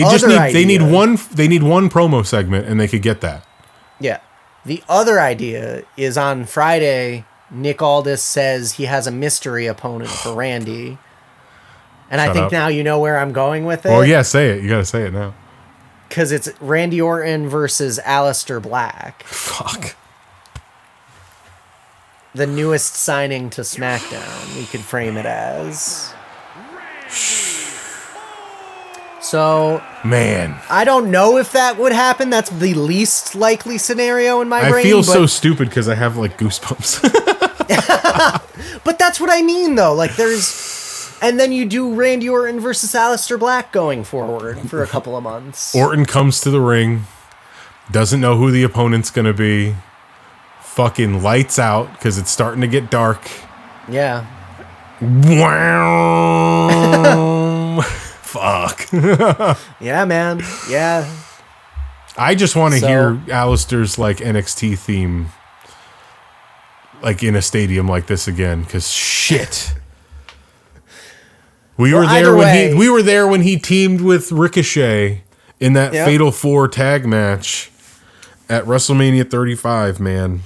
need one promo segment and they could get that. Yeah. The other idea is on Friday, Nick Aldis says he has a mystery opponent for Randy. And I think now you know where I'm going with it. Well, yeah, say it. You got to say it now. Because it's Randy Orton versus Aleister Black. Fuck. The newest signing to SmackDown, we could frame it as. So, man, I don't know if that would happen. That's the least likely scenario in my brain. I feel so stupid because I have goosebumps. But that's what I mean, though. And then you do Randy Orton versus Aleister Black going forward for a couple of months. Orton comes to the ring, doesn't know who the opponent's going to be. Fucking lights out because it's starting to get dark. Yeah. Wow. Fuck. Yeah, man. Yeah. I just want to hear Aleister's NXT theme in a stadium like this again because shit. We were there when he teamed with Ricochet in that Fatal 4 tag match at WrestleMania 35, man.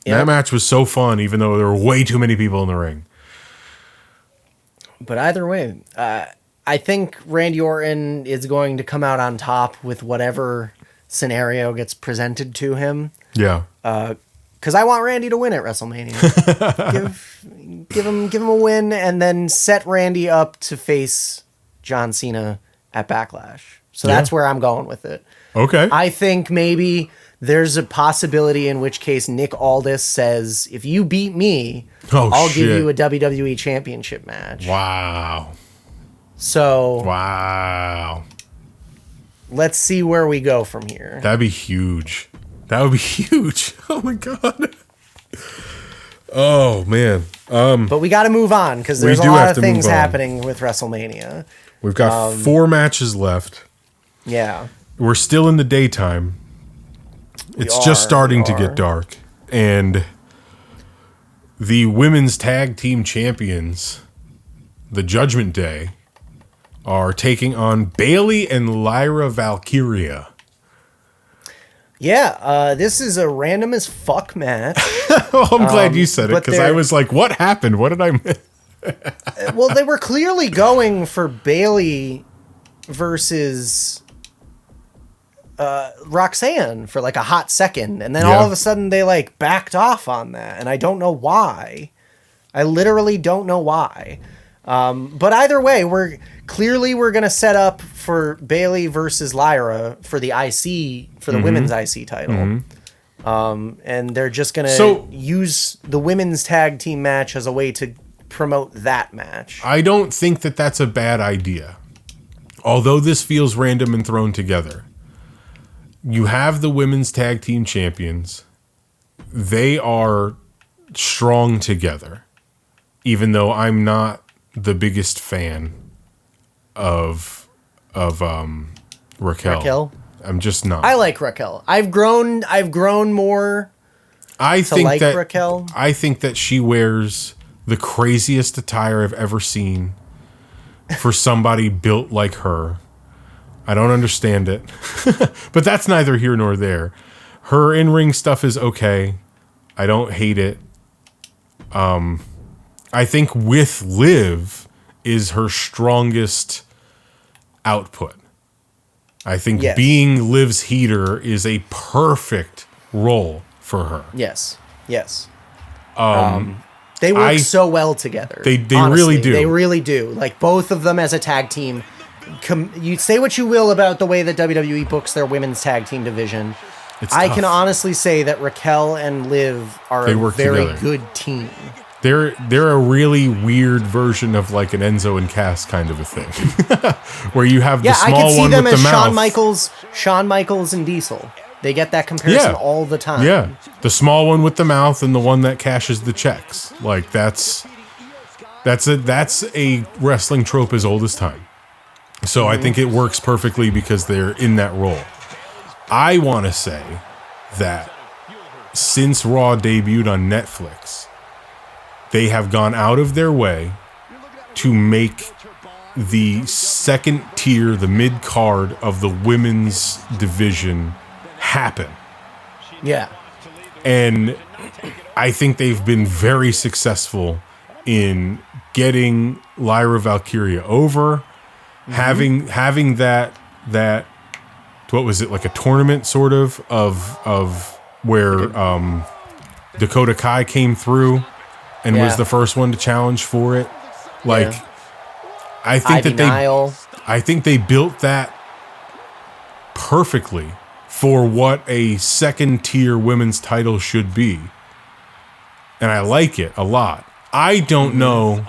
Yep. That match was so fun, even though there were way too many people in the ring. But either way, I think Randy Orton is going to come out on top with whatever scenario gets presented to him. Yeah. Because I want Randy to win at WrestleMania. give him a win, and then set Randy up to face John Cena at Backlash. So that's where I'm going with it. Okay. I think maybe there's a possibility in which case Nick Aldis says, if you beat me, I'll give you a WWE Championship match. Wow. So. Wow. Let's see where we go from here. That'd be huge. That would be huge. Oh, my God. Oh, man. But we got to move on because there's a lot of things happening with WrestleMania. We've got 4 matches left. Yeah. We're still in the daytime. It's just starting to get dark. And the women's tag team champions, the Judgment Day, are taking on Bayley and Lyra Valkyria. Yeah, this is a random as fuck match. Well, I'm glad you said it, because I was like, what happened? What did I miss? Well, they were clearly going for Bayley versus Roxanne for like a hot second, and then all of a sudden they like backed off on that, and I don't know why. I literally don't know why. But either way, we're gonna set up for Bayley versus Lyra for the IC, for the women's IC title. And they're just gonna use the women's tag team match as a way to promote that match. I don't think that that's a bad idea. Although this feels random and thrown together. You have the women's tag team champions. They are strong together. Even though I'm not the biggest fan of Raquel. I'm just not. I like Raquel. I've grown more to like Raquel. I think that she wears the craziest attire I've ever seen for somebody built like her. I don't understand it. But that's neither here nor there. Her in-ring stuff is okay. I don't hate it. I think with Liv is her strongest output. I think being Liv's heater is a perfect role for her. Yes. They work so well together. They honestly, really do. They really do. Like both of them as a tag team. You say what you will about the way that WWE books their women's tag team division. I can honestly say that Raquel and Liv are a very good team. They're a really weird version of like an Enzo and Cass kind of a thing, where you have the small one with the mouth. I can see them as Shawn Michaels and Diesel. They get that comparison all the time. Yeah, the small one with the mouth and the one that cashes the checks. Like that's a wrestling trope as old as time. So I think it works perfectly because they're in that role. I want to say that since Raw debuted on Netflix, they have gone out of their way to make the second tier, the mid card of the women's division happen. Yeah. And I think they've been very successful in getting Lyra Valkyria over, having that what was it, like a tournament sort of where Dakota Kai came through and was the first one to challenge for it. Like I think they built that perfectly for what a second tier women's title should be. And I like it a lot. I don't know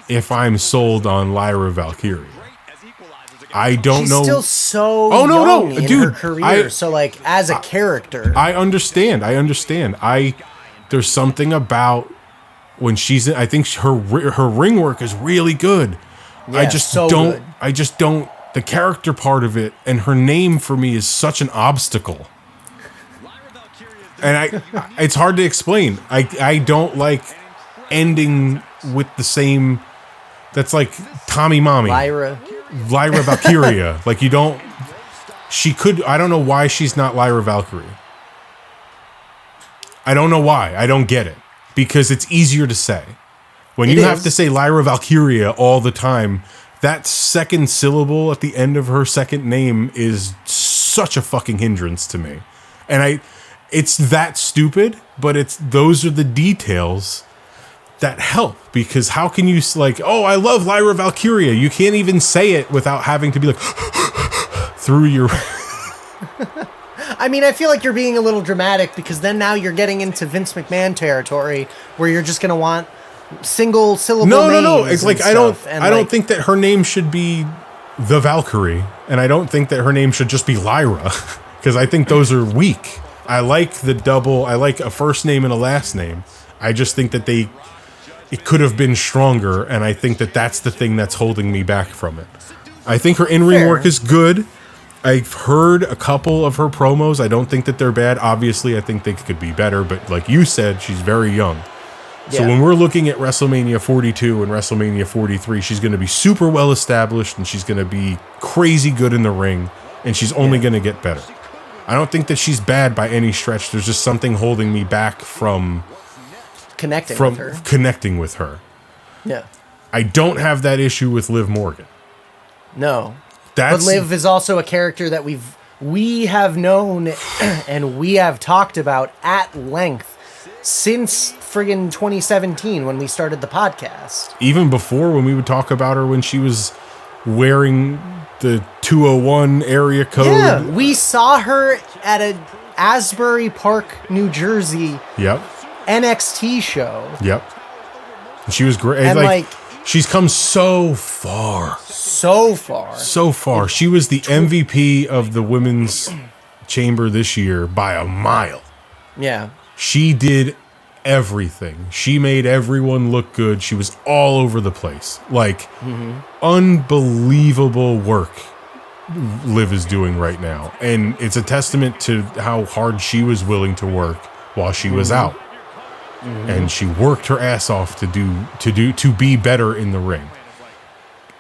if I'm sold on Lyra Valkyria. I don't know. She's still so young in her career. So like as a character, I understand. There's something about when she's in, I think her ring work is really good. Yeah, I just don't. The character part of it and her name for me is such an obstacle. And it's hard to explain. I don't like ending with the same. That's like Tommy Mommy. Lyra Valkyria. Like you don't. She could. I don't know why she's not Lyra Valkyrie. I don't know why. I don't get it. Because it's easier to say. When you have to say Lyra Valkyria all the time, that second syllable at the end of her second name is such a fucking hindrance to me. And it's that stupid, but those are the details that help. Because how can you like, oh, I love Lyra Valkyria. You can't even say it without having to be like through your. I mean, I feel like you're being a little dramatic because then now you're getting into Vince McMahon territory where you're just going to want single syllable names. No. It's like I don't think that her name should be the Valkyrie, and I don't think that her name should just be Lyra because I think those are weak. I like the double. I like a first name and a last name. I just think that it could have been stronger, and I think that that's the thing that's holding me back from it. I think her in-ring work is good. I've heard a couple of her promos. I don't think that they're bad. Obviously, I think they could be better, but like you said, she's very young. So when we're looking at WrestleMania 42 and WrestleMania 43, she's going to be super well established, and she's going to be crazy good in the ring, and she's only going to get better. I don't think that she's bad by any stretch. There's just something holding me back from connecting with her. Yeah. I don't have that issue with Liv Morgan. No. But Liv is also a character that we have known and we have talked about at length since friggin' 2017 when we started the podcast. Even before, when we would talk about her when she was wearing the 201 area code. Yeah, we saw her at a Asbury Park, New Jersey NXT show. Yep. She was great. And like she's come so far. So far. She was the MVP of the women's chamber this year by a mile. Yeah. She did everything. She made everyone look good. She was all over the place. Like, unbelievable work Liv is doing right now. And it's a testament to how hard she was willing to work while she was out. And she worked her ass off to be better in the ring.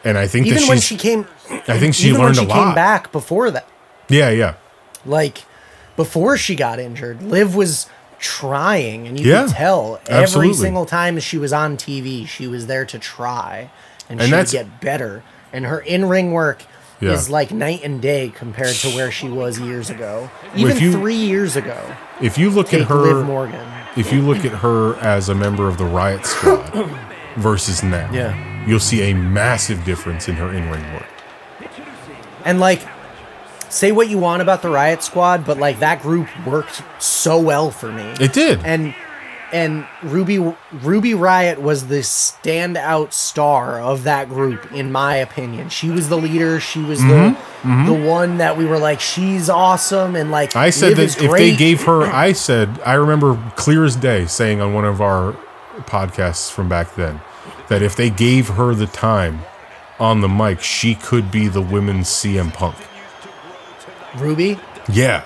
And I think even that when she came, I think she learned a lot. Came back before that. Yeah. Like before she got injured, Liv was trying, and you could tell every single time she was on TV, she was there to try, and she would get better. And her in-ring work is like night and day compared to where she was years ago, even 3 years ago. If you look at her, Liv Morgan. If you look at her as a member of the Riot Squad versus now, you'll see a massive difference in her in-ring work. And like, say what you want about the Riot Squad, but like that group worked so well for me. It did. And Ruby Riot was the standout star of that group, in my opinion. She was the leader. She was the one that we were like, she's awesome. And like, I said that if they gave her, I remember clear as day saying on one of our podcasts from back then that if they gave her the time on the mic, she could be the women's CM Punk. Ruby? Yeah.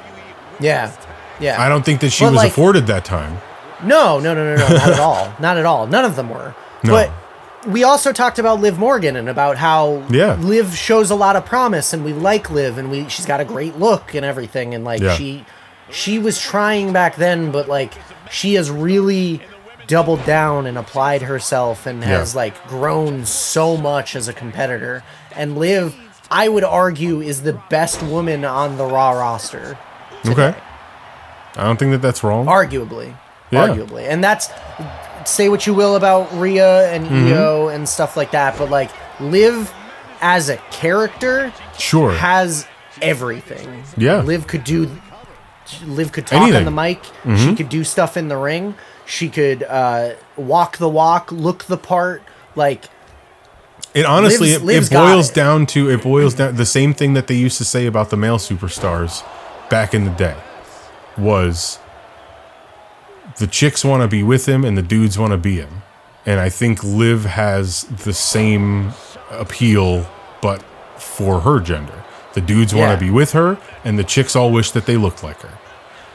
I don't think that she was afforded that time. No, not at all. Not at all. None of them were. No. But we also talked about Liv Morgan and about how Liv shows a lot of promise, and we like Liv, and she's got a great look and everything, and like she was trying back then, but like she has really doubled down and applied herself and has like grown so much as a competitor. And Liv, I would argue, is the best woman on the Raw roster today. Okay. I don't think that that's wrong. Arguably. And that's, say what you will about Rhea and Io and stuff like that, but like Liv as a character has everything. Yeah. Liv could talk anything on the mic. She could do stuff in the ring. She could walk the walk, look the part. Like, it honestly, it boils down to the same thing that they used to say about the male superstars back in the day was the chicks want to be with him and the dudes want to be him. And I think Liv has the same appeal, but for her gender. The dudes want to be with her, and the chicks all wish that they looked like her.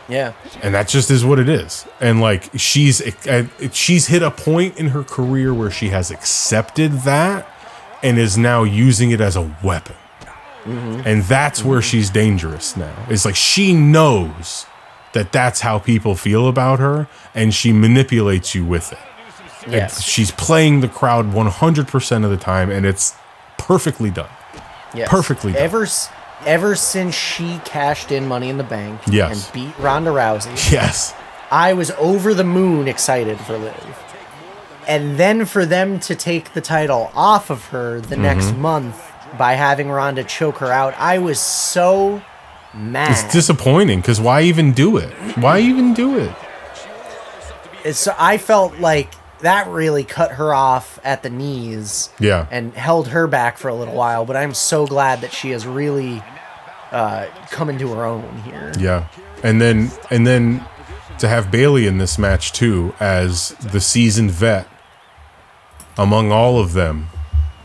Yeah. And that just is what it is. And like, she's hit a point in her career where she has accepted that and is now using it as a weapon. And that's where she's dangerous now. It's like she knows that that's how people feel about her, and she manipulates you with it. Yes. She's playing the crowd 100% of the time, and it's perfectly done. Yes. Perfectly done. Ever since she cashed in Money in the Bank and beat Ronda Rousey, I was over the moon excited for Liv. And then for them to take the title off of her the next month by having Ronda choke her out, I was so mad. It's disappointing, because why even do it? So I felt like that really cut her off at the knees and held her back for a little while, but I'm so glad that she has really come into her own here. Yeah. And then to have Bayley in this match too as the seasoned vet among all of them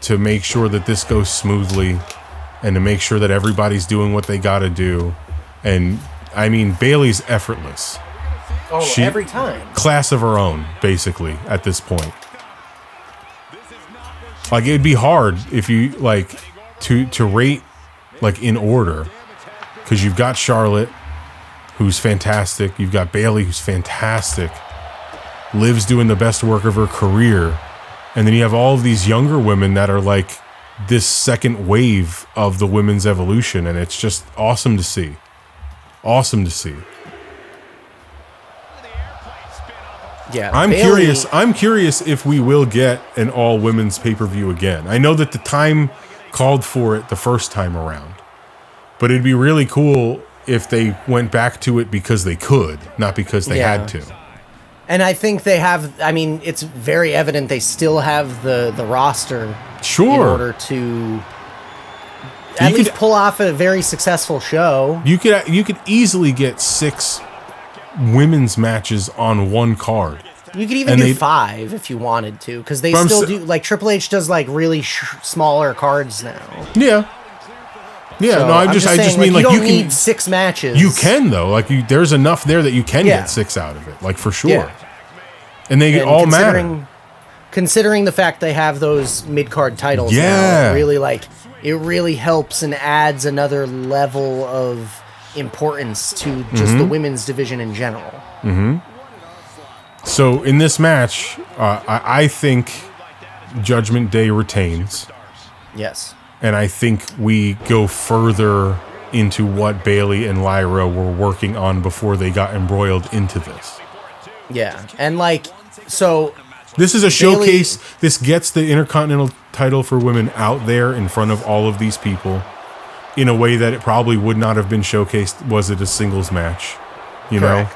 to make sure that this goes smoothly and to make sure that everybody's doing what they got to do. And I mean, Bayley's effortless. Oh, every time. Class of her own, basically, at this point. Like, it'd be hard if you, like, to rate, like, in order. Because you've got Charlotte, who's fantastic. You've got Bayley, who's fantastic. Liv's doing the best work of her career. And then you have all of these younger women that are, like, this second wave of the women's evolution. And it's just awesome to see. Awesome to see. Yeah, I'm curious if we will get an all women's pay-per-view again. I know that the time called for it the first time around, but it'd be really cool if they went back to it because they could, not because they had to. And I think they have. I mean, it's very evident they still have the roster in order to at least pull off a very successful show. You could easily get 6 women's matches on one card. You could even do 5 if you wanted to, because they still do, like, Triple H does, like, really smaller cards now. Yeah. So no, I just mean, like, you don't need 6 matches. You can, though. Like, there's enough there that you can get 6 out of it, like, for sure. Yeah. And they all matter. Considering the fact they have those mid-card titles now, it really helps and adds another level of importance to just the women's division in general. So in this match, I think Judgment Day retains. Yes. And I think we go further into what Bayley and Lyra were working on before they got embroiled into this. Yeah. And, like, so this is a showcase. This gets the Intercontinental title for women out there in front of all of these people in a way that it probably would not have been showcased was it a singles match, you know?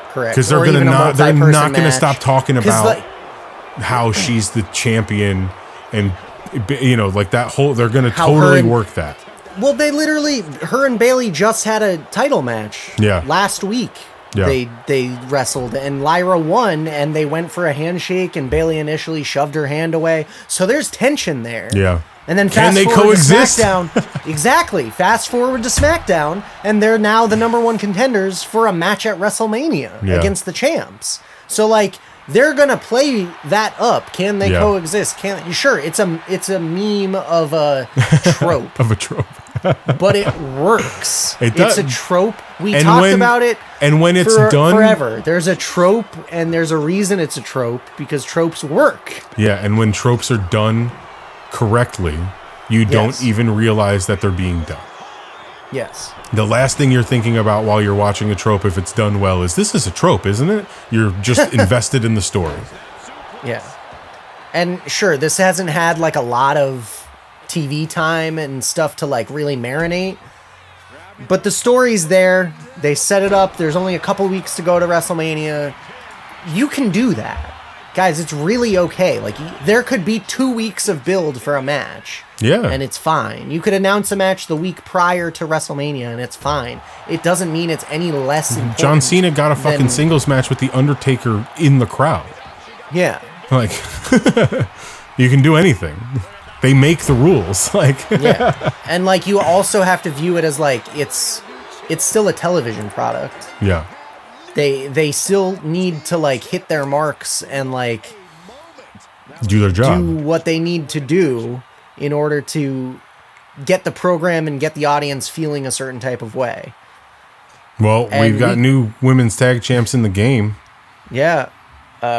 Correct. Because they're not going to stop talking about how she's the champion and, you know, like that whole, they're going to totally work that. Well, they literally, her and Bayley just had a title match last week. Yeah. They wrestled and Lyra won and they went for a handshake and Bayley initially shoved her hand away. So there's tension there. Yeah. And then fast forward to SmackDown. Exactly. Fast forward to SmackDown, and they're now the #1 contenders for a match at WrestleMania against the champs. So, like, they're gonna play that up. Can they coexist? Sure, it's a meme of a trope. But it works. It's a trope. We talked about it. And when it's done forever. There's a trope, and there's a reason it's a trope, because tropes work. Yeah, and when tropes are done correctly, you don't even realize that they're being done. Yes. The last thing you're thinking about while you're watching a trope, if it's done well, is this is a trope, isn't it? You're just invested in the story. Yeah. And sure, this hasn't had like a lot of TV time and stuff to like really marinate, but the story's there. They set it up. There's only a couple weeks to go to WrestleMania. You can do that. Guys, it's really okay. Like, there could be 2 weeks of build for a match. Yeah. And it's fine. You could announce a match the week prior to WrestleMania, and it's fine. It doesn't mean it's any less important. John Cena got a fucking singles match with The Undertaker in the crowd. Yeah. Like, you can do anything. They make the rules. Like, yeah. And, like, you also have to view it as, like, it's still a television product. Yeah. They still need to like hit their marks and like do their job, do what they need to do in order to get the program and get the audience feeling a certain type of way. Well, we've got new women's tag champs in the game. Yeah,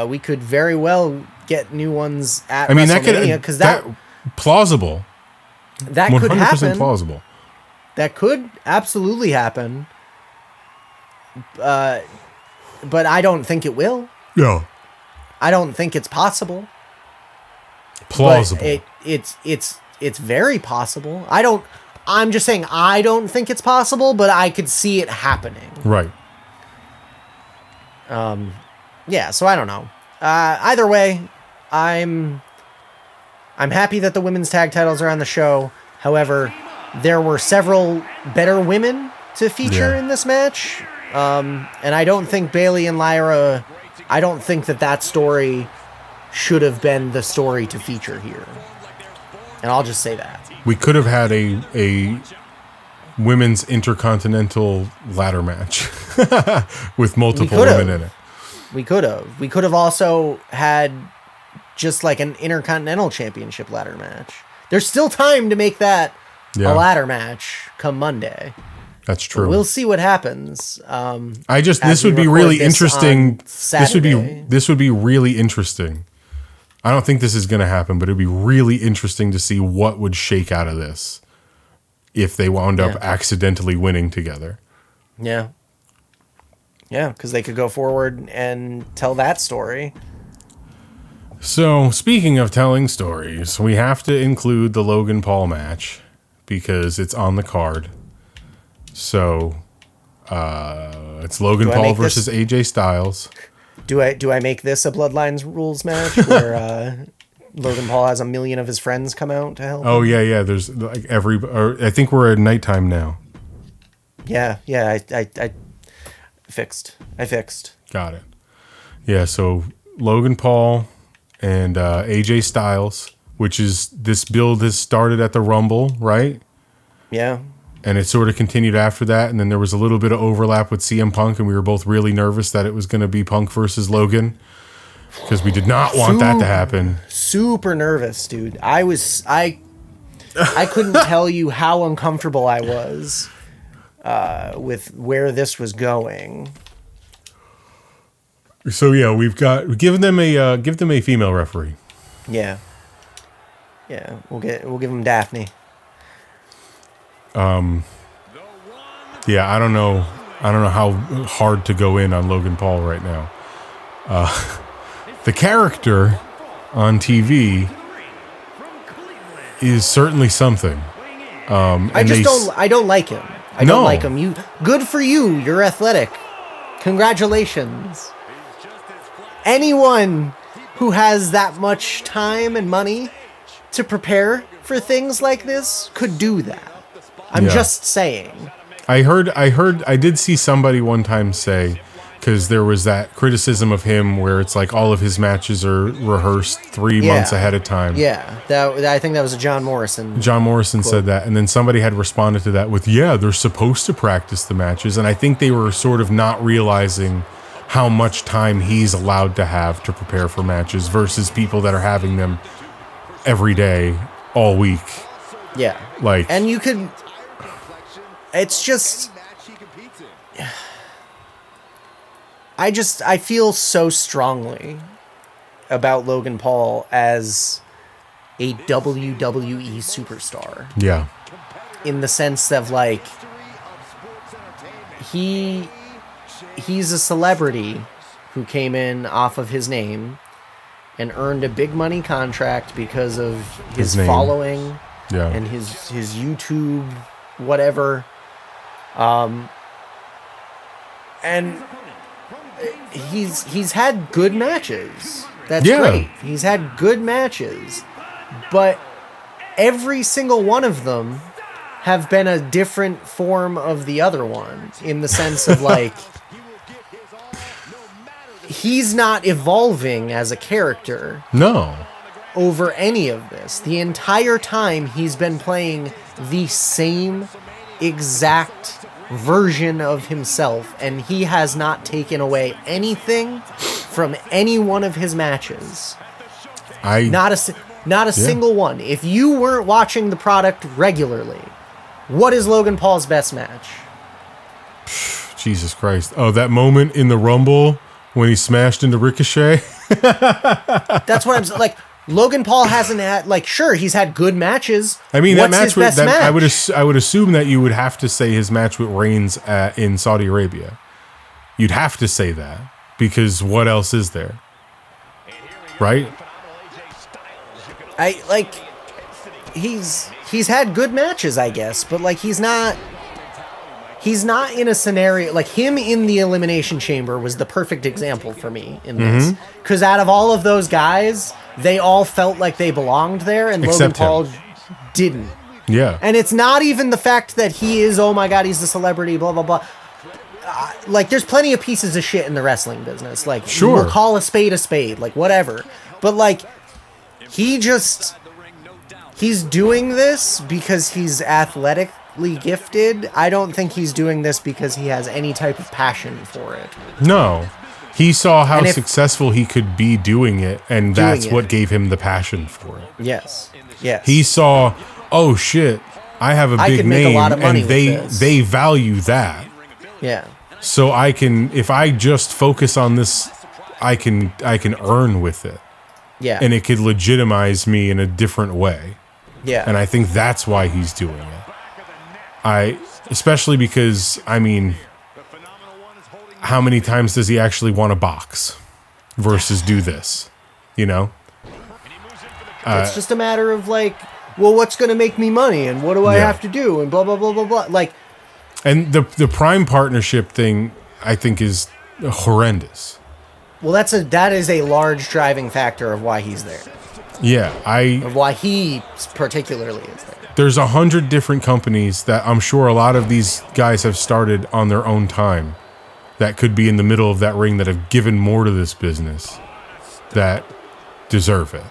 we could very well get new ones at WrestleMania because that plausible. That could happen. 100% plausible. That could absolutely happen. But I don't think it will. No. I don't think it's possible. Plausible. But it's very possible. I'm just saying I don't think it's possible, but I could see it happening. Right. Yeah, so I don't know. Either way, I'm happy that the women's tag titles are on the show. However, there were several better women to feature in this match. And I don't think Bayley and Lyra, I don't think that story should have been the story to feature here. And I'll just say that. We could have had a women's Intercontinental ladder match with multiple women in it. We could have. We could have also had just like an Intercontinental Championship ladder match. There's still time to make that a ladder match come Monday. That's true. But we'll see what happens. This would be really interesting. This would be really interesting. I don't think this is going to happen, but it'd be really interesting to see what would shake out of this if they wound up accidentally winning together. Yeah. Yeah, because they could go forward and tell that story. So, speaking of telling stories, we have to include the Logan Paul match because it's on the card. So, it's Logan Paul versus AJ Styles. Do I make this a Bloodlines rules match where Logan Paul has 1 million of his friends come out to help? Oh yeah. There's like I think we're at nighttime now. Yeah. I fixed. Got it. Yeah. So Logan Paul and AJ Styles, which is this build has started at the Rumble, right? Yeah. And it sort of continued after that, and then there was a little bit of overlap with CM Punk, and we were both really nervous that it was going to be Punk versus Logan because we did not want that to happen. Super nervous, dude. I couldn't tell you how uncomfortable I was with where this was going. So yeah, we've given them a female referee. Yeah, we'll give them Daphne. Yeah, I don't know how hard to go in on Logan Paul right now. The character on TV is certainly something. I don't like him. I don't like him. Good for you. You're athletic. Congratulations. Anyone who has that much time and money to prepare for things like this could do that. I'm just saying. I did see somebody one time say, because there was that criticism of him where it's like all of his matches are rehearsed 3 months ahead of time. Yeah, I think that was a John Morrison. John Morrison quote. Said that, and then somebody had responded to that with, they're supposed to practice the matches, and I think they were sort of not realizing how much time he's allowed to have to prepare for matches versus people that are having them every day, all week. Yeah. And you could... It's just... I feel so strongly about Logan Paul as a WWE superstar. Yeah. In the sense of, like, he's a celebrity who came in off of his name and earned a big money contract because of his following and his YouTube, whatever. And he's had good matches. That's great. He's had good matches, but every single one of them have been a different form of the other one, in the sense of, like, he's not evolving as a character. No. Over any of this. The entire time he's been playing the same exact version of himself, and he has not taken away anything from any one of his matches. Not a single one. If you weren't watching the product regularly, what is Logan Paul's best match? Jesus Christ. Oh, that moment in the Rumble when he smashed into Ricochet? That's what I'm like. Logan Paul hasn't had, like, sure, he's had good matches. I mean, What's that match, his best match? I would assume that you would have to say his match with Reigns in Saudi Arabia. You'd have to say that, because what else is there? Right? He's had good matches, I guess, but, like, he's not in a scenario like him in the Elimination Chamber was the perfect example for me in this, because out of all of those guys, they all felt like they belonged there, and except Logan Paul didn't. Yeah. And it's not even the fact that he is, oh my God, he's the celebrity, blah, blah, blah. Like, there's plenty of pieces of shit in the wrestling business. Like, sure, we'll call a spade, like, whatever. But, like, he's doing this because he's athletically gifted. I don't think he's doing this because he has any type of passion for it. No. He saw how successful he could be doing it, and that's what gave him the passion for it. Yes. Yes. He saw, oh shit, I have a big name, and they value that. Yeah. So I can, if I just focus on this, I can earn with it. Yeah. And it could legitimize me in a different way. Yeah. And I think that's why he's doing it. Especially because, I mean, how many times does he actually want to box versus do this? You know? It's just a matter of, like, well, what's going to make me money, and what do I have to do, and blah, blah, blah, blah, blah. Like, and the Prime partnership thing, I think, is horrendous. Well, that is a large driving factor of why he's there. Yeah, of why he particularly is there. There's 100 different companies that I'm sure a lot of these guys have started on their own time that could be in the middle of that ring that have given more to this business that deserve it.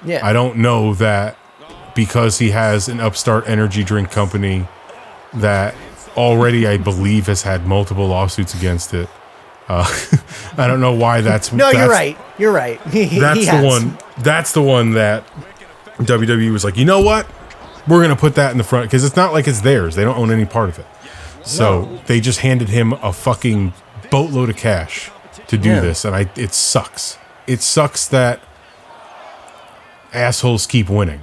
Yeah. I don't know that because he has an upstart energy drink company that already, I believe, has had multiple lawsuits against it. I don't know why that's... No, you're right. You're right. That's the one that WWE was like, you know what? We're going to put that in the front because it's not like it's theirs. They don't own any part of it. So they just handed him a fucking boatload of cash to do this, and it sucks. It sucks that assholes keep winning.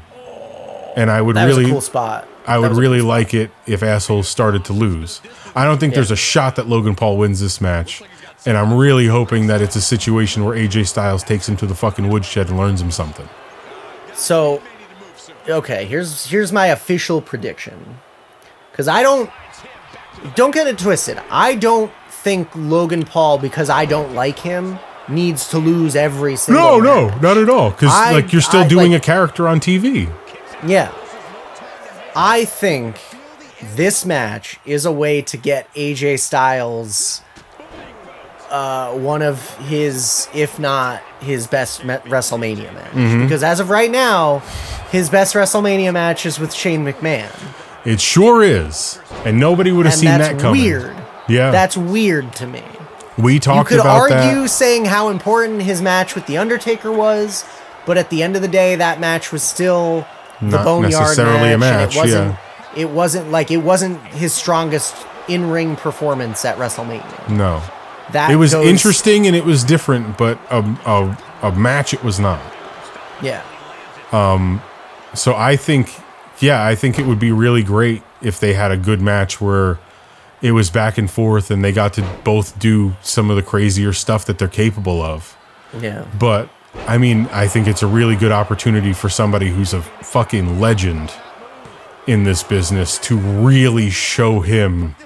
And I would really... That was a cool spot. I would really like it if assholes started to lose. I don't think there's a shot that Logan Paul wins this match. And I'm really hoping that it's a situation where AJ Styles takes him to the fucking woodshed and learns him something. So, okay, here's my official prediction. Because don't get it twisted. I don't think Logan Paul, because I don't like him, needs to lose every single match. Not at all. Because you're still doing a character on TV. Yeah. I think this match is a way to get AJ Styles one of his, if not his best WrestleMania match. Mm-hmm. Because as of right now, his best WrestleMania match is with Shane McMahon. It sure is. And nobody would have seen that coming. Weird. Yeah. That's weird to me. We talked about that. You could argue saying how important his match with The Undertaker was, but at the end of the day, that match was still the Boneyard match. It wasn't his strongest in-ring performance at WrestleMania. No. It was interesting and it was different, but a match it was not. Yeah. So I think it would be really great if they had a good match where it was back and forth and they got to both do some of the crazier stuff that they're capable of. Yeah. But I mean, I think it's a really good opportunity for somebody who's a fucking legend in this business to really show him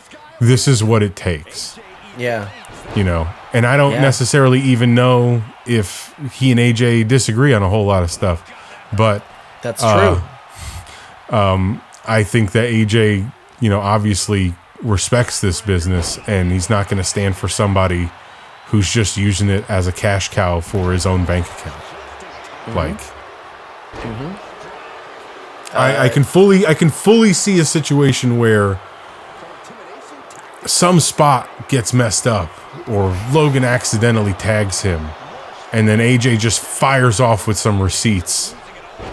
this is what it takes. Yeah. You know, and I don't necessarily even know if he and AJ disagree on a whole lot of stuff, but that's true. I think that AJ, obviously respects this business and he's not going to stand for somebody who's just using it as a cash cow for his own bank account. Mm-hmm. I can fully see a situation where some spot gets messed up or Logan accidentally tags him and then AJ just fires off with some receipts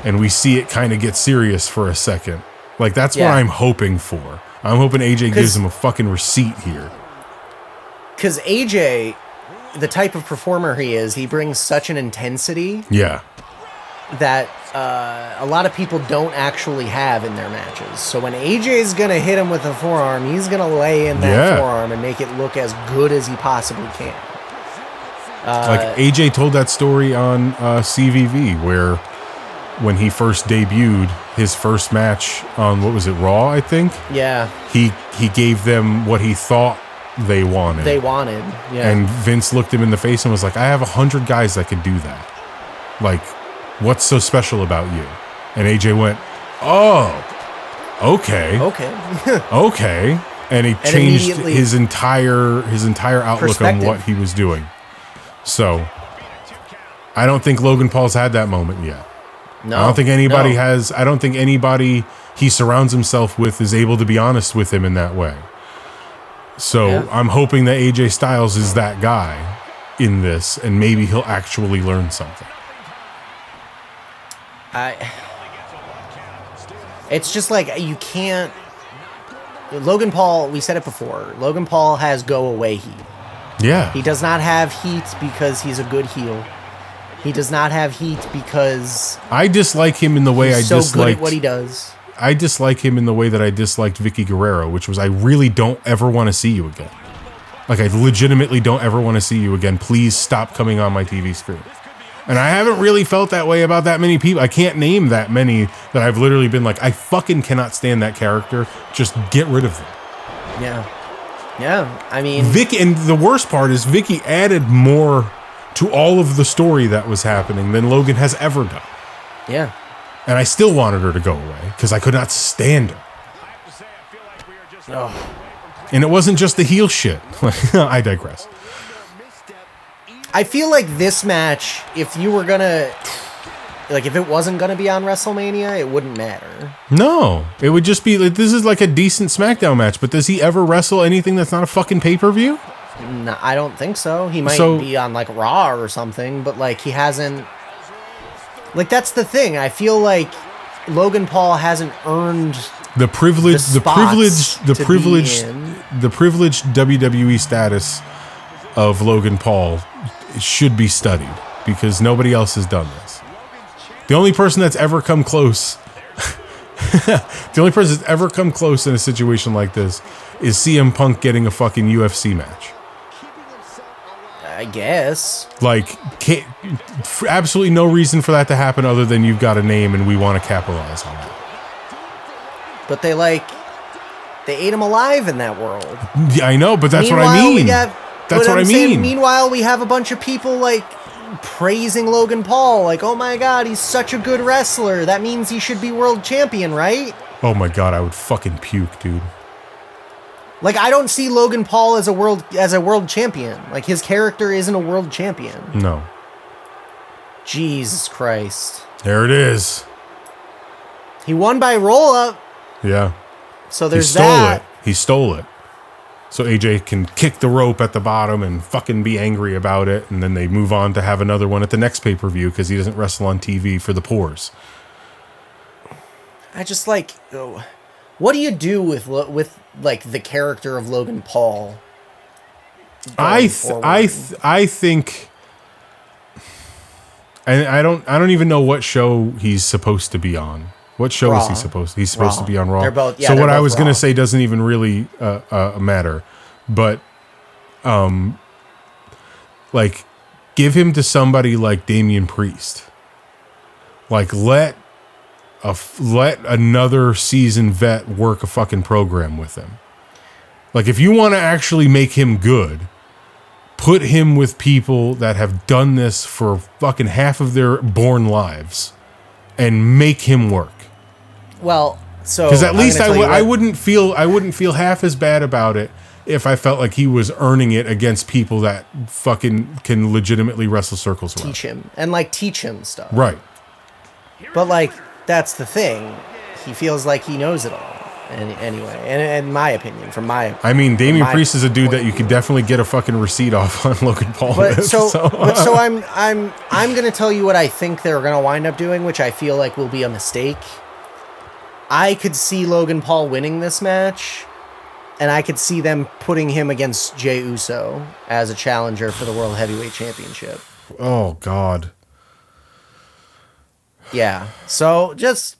and we see it kind of get serious for a second. Like, that's what I'm hoping for. I'm hoping AJ gives him a fucking receipt here. Because AJ, the type of performer he is, he brings such an intensity. Yeah. That a lot of people don't actually have in their matches. So when AJ's going to hit him with a forearm, he's going to lay in that forearm and make it look as good as he possibly can. Like AJ told that story on CVV where when he first debuted his first match on, what was it, Raw, I think? Yeah. He gave them what he thought they wanted. Yeah. And Vince looked him in the face and was like, I have 100 guys that could do that. Like, what's so special about you? And AJ went, oh, okay. Okay. And he changed his entire outlook on what he was doing. So I don't think Logan Paul's had that moment yet. No, I don't think anybody has. I don't think anybody he surrounds himself with is able to be honest with him in that way. So I'm hoping that AJ Styles is that guy in this, and maybe he'll actually learn something. It's just like you can't. Logan Paul, we said it before. Logan Paul has go away heat. Yeah. He does not have heat because he's a good heel. He does not have heat because I dislike him in the way he's so good at what he does. I dislike him in the way that I disliked Vicky Guerrero, which was I really don't ever want to see you again. Like, I legitimately don't ever want to see you again. Please stop coming on my TV screen. And I haven't really felt that way about that many people. I can't name that many that I've literally been like, I fucking cannot stand that character. Just get rid of them. Yeah. Yeah. I mean, Vicky, and the worst part is Vicky added more to all of the story that was happening than Logan has ever done. Yeah. And I still wanted her to go away because I could not stand her. Oh. And it wasn't just the heel shit. I digress. I feel like this match, if you were gonna, like, if it wasn't gonna be on WrestleMania, it wouldn't matter. No, it would just be like, this is like a decent SmackDown match, but does he ever wrestle anything that's not a fucking pay-per-view? No, I don't think so. He might be on like Raw or something, but like he hasn't. Like, that's the thing. I feel like Logan Paul hasn't earned the privileged WWE status of Logan Paul should be studied because nobody else has done this. The only person that's ever come close, in a situation like this is CM Punk getting a fucking UFC match. I guess. Like, absolutely no reason for that to happen other than you've got a name and we want to capitalize on that. But they ate him alive in that world. Yeah, I know, but that's what I mean. That's what I mean. Meanwhile, we have a bunch of people like praising Logan Paul, like, oh my god, he's such a good wrestler. That means he should be world champion, right? Oh my god, I would fucking puke, dude. Like, I don't see Logan Paul as a world champion. Like, his character isn't a world champion. No. Jesus Christ. There it is. He won by roll up. Yeah. So there's that. He stole it. So AJ can kick the rope at the bottom and fucking be angry about it, and then they move on to have another one at the next pay-per-view because he doesn't wrestle on TV for the poors. I just like, what do you do with like the character of Logan Paul? I think, and I don't even know what show he's supposed to be on. What show Raw. is he supposed? He's supposed to be on Raw. They're both, so what I was gonna say doesn't even really matter, but like, give him to somebody like Damian Priest. Like, let another seasoned vet work a fucking program with him. Like, if you want to actually make him good, put him with people that have done this for fucking half of their born lives and make him work. Well, so because at least I wouldn't feel half as bad about it if I felt like he was earning it against people that fucking can legitimately wrestle circles around. Teach him stuff. Right. But like, that's the thing. He feels like he knows it all. Anyway, and in my opinion, I mean, Damian Priest is a dude that you could definitely get a fucking receipt off on Logan Paul. But I'm gonna tell you what I think they're gonna wind up doing, which I feel like will be a mistake. I could see Logan Paul winning this match, and I could see them putting him against Jey Uso as a challenger for the World Heavyweight Championship. Oh God. Yeah. So just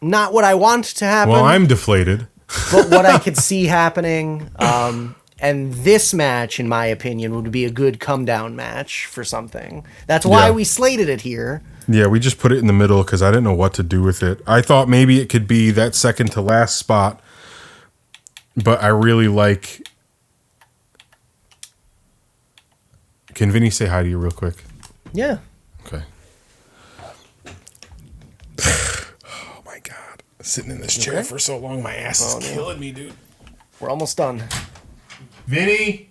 not what I want to happen. Well, I'm deflated. But what I could see happening. And this match, in my opinion, would be a good come-down match for something. That's why we slated it here. Yeah, we just put it in the middle because I didn't know what to do with it. I thought maybe it could be that second to last spot, but I really like... Can Vinny say hi to you real quick? Yeah. Okay. Oh, my God. Sitting in this chair for so long, my ass is killing me, dude. We're almost done. Vinny?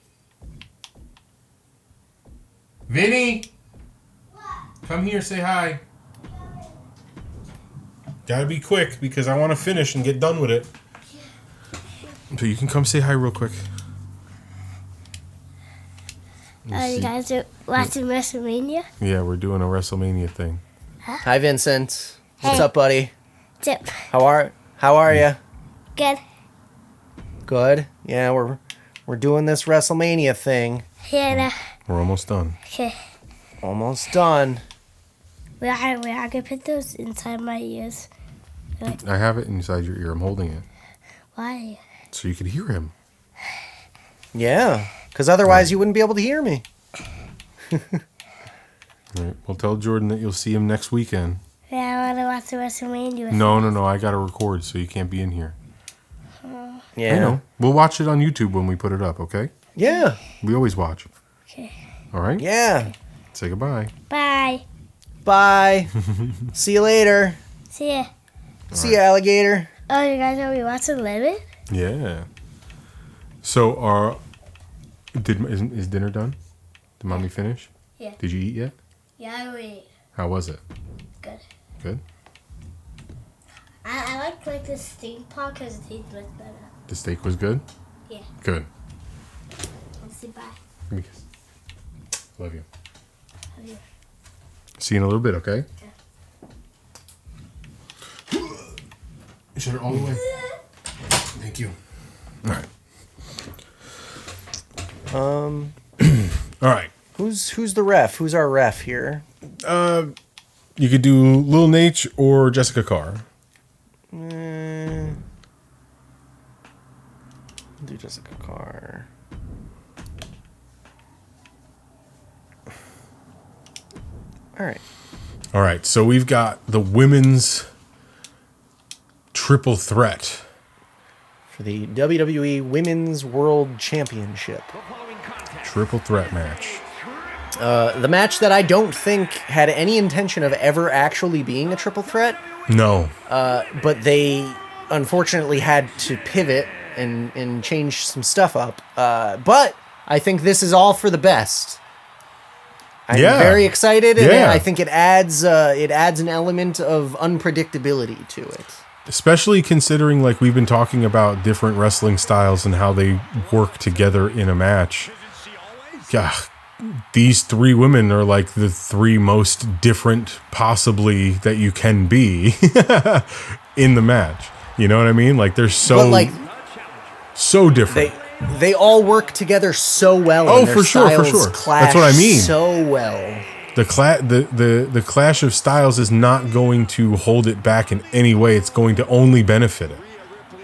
Vinny? What? Come here, say hi. Gotta be quick because I want to finish and get done with it. So you can come say hi real quick. You guys are watching WrestleMania? Yeah, we're doing a WrestleMania thing. Huh? Hi, Vincent. What's up, buddy? What's up? How are you? Good. Good. Yeah, we're doing this WrestleMania thing. Yeah. We're almost done. Okay. Almost done. Where I can put those inside my ears. I have it inside your ear. I'm holding it. Why? So you can hear him. Yeah, because otherwise you wouldn't be able to hear me. All right. Well, tell Jordan that you'll see him next weekend. Yeah, I want to watch the WrestleMania. No. I got to record, so you can't be in here. Yeah. I know. We'll watch it on YouTube when we put it up, okay? Yeah. We always watch. Okay. All right? Yeah. Say goodbye. Bye. Bye. See you later. See ya. See ya, alligator. Oh, you guys are we watching Lemon? Yeah. So, is dinner done? Did Mommy finish? Yeah. Did you eat yet? Yeah, I ate. How was it? Good. Good? I like the steak pot because it tastes much better. The steak was good? Yeah. Good. Let's say bye. Give me a kiss. Love you. Love you. See you in a little bit, okay? Yeah. Shut it all the way. Thank you. All right. All right. Who's the ref? Who's our ref here? You could do Lil Nate or Jessica Carr. Do Jessica Carr. All right. So we've got the women's triple threat for the WWE Women's World Championship. Triple threat match. The match that I don't think had any intention of ever actually being a triple threat. No. But they unfortunately had to pivot and change some stuff up. But I think this is all for the best. I'm very excited, and I think it adds an element of unpredictability to it. Especially considering, like, we've been talking about different wrestling styles and how they work together in a match. Yeah, these three women are like the three most different possibly that you can be in the match. You know what I mean? Like, they're so different. They all work together so well. Oh, and their for sure. Clash That's what I mean. So well. The clash of styles is not going to hold it back in any way. It's going to only benefit it.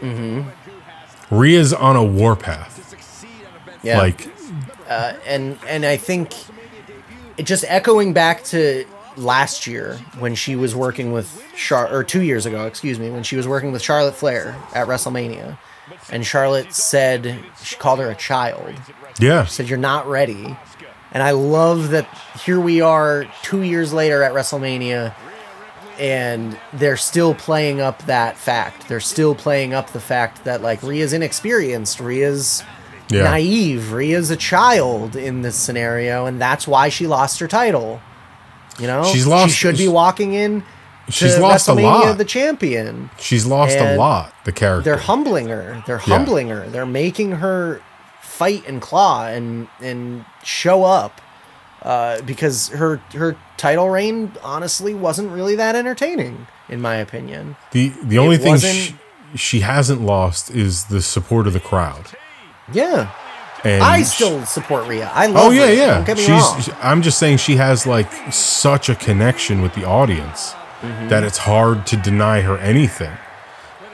Mm-hmm. Rhea's on a warpath. Yeah. Like, and I think it just echoing back to last year when she was working with 2 years ago, excuse me, when she was working with Charlotte Flair at WrestleMania. And Charlotte said, she called her a child. Yeah. She said, you're not ready. And I love that here we are 2 years later at WrestleMania, and they're still playing up that fact. They're still playing up the fact that, like, Rhea's inexperienced. Rhea's naive. Rhea's a child in this scenario, and that's why she lost her title. You know? She should be walking in. She's lost a lot. The champion. She's lost a lot, the character. They're humbling her. They're making her fight and claw and show up because her title reign honestly wasn't really that entertaining, in my opinion. The only thing she hasn't lost is the support of the crowd. Yeah. And I still support Rhea. I love Rhea. Yeah. Don't get me wrong. I'm just saying she has, like, such a connection with the audience. Mm-hmm. That it's hard to deny her anything.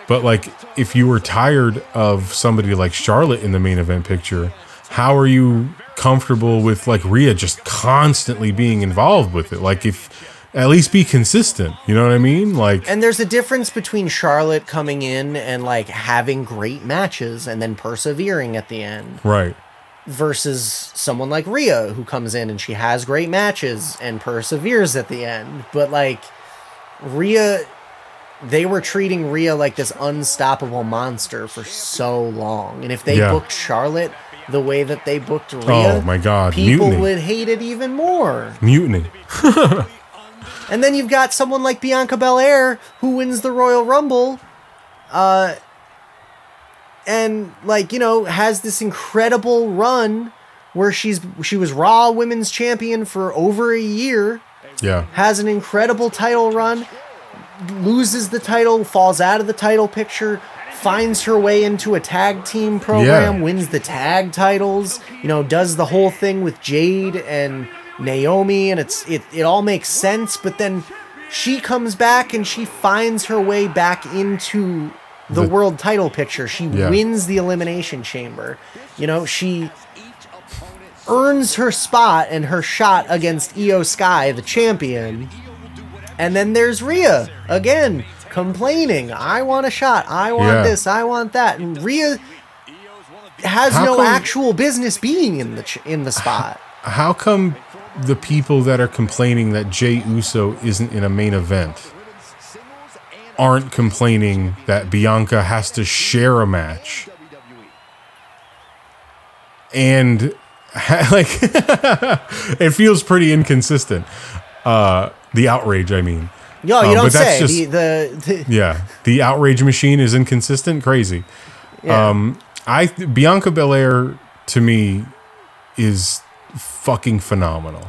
But, like, if you were tired of somebody like Charlotte in the main event picture, how are you comfortable with, like, Rhea just constantly being involved with it? Like, if at least be consistent, you know what I mean? Like, and there's a difference between Charlotte coming in and, like, having great matches and then persevering at the end, right? Versus someone like Rhea who comes in and she has great matches and perseveres at the end, but, like, Rhea, they were treating Rhea like this unstoppable monster for so long. And if they booked Charlotte the way that they booked Rhea, oh my God, people mutiny. would hate it even more. Mutiny. And then you've got someone like Bianca Belair who wins the Royal Rumble, and like, you know, has this incredible run where she was Raw Women's Champion for over a year. Yeah. Has an incredible title run, loses the title, falls out of the title picture, finds her way into a tag team program, wins the tag titles, you know, does the whole thing with Jade and Naomi, and it all makes sense, but then she comes back and she finds her way back into the world title picture. She wins the Elimination Chamber. You know, she earns her spot and her shot against Io Sky, the champion. And then there's Rhea, again, complaining, I want a shot, I want this, I want that. And Rhea has no actual business being in the spot. How come the people that are complaining that Jey Uso isn't in a main event aren't complaining that Bianca has to share a match? And like, it feels pretty inconsistent. The outrage, I mean. No, you don't say. Just, the outrage machine is inconsistent. Crazy. Yeah. Bianca Belair to me is fucking phenomenal.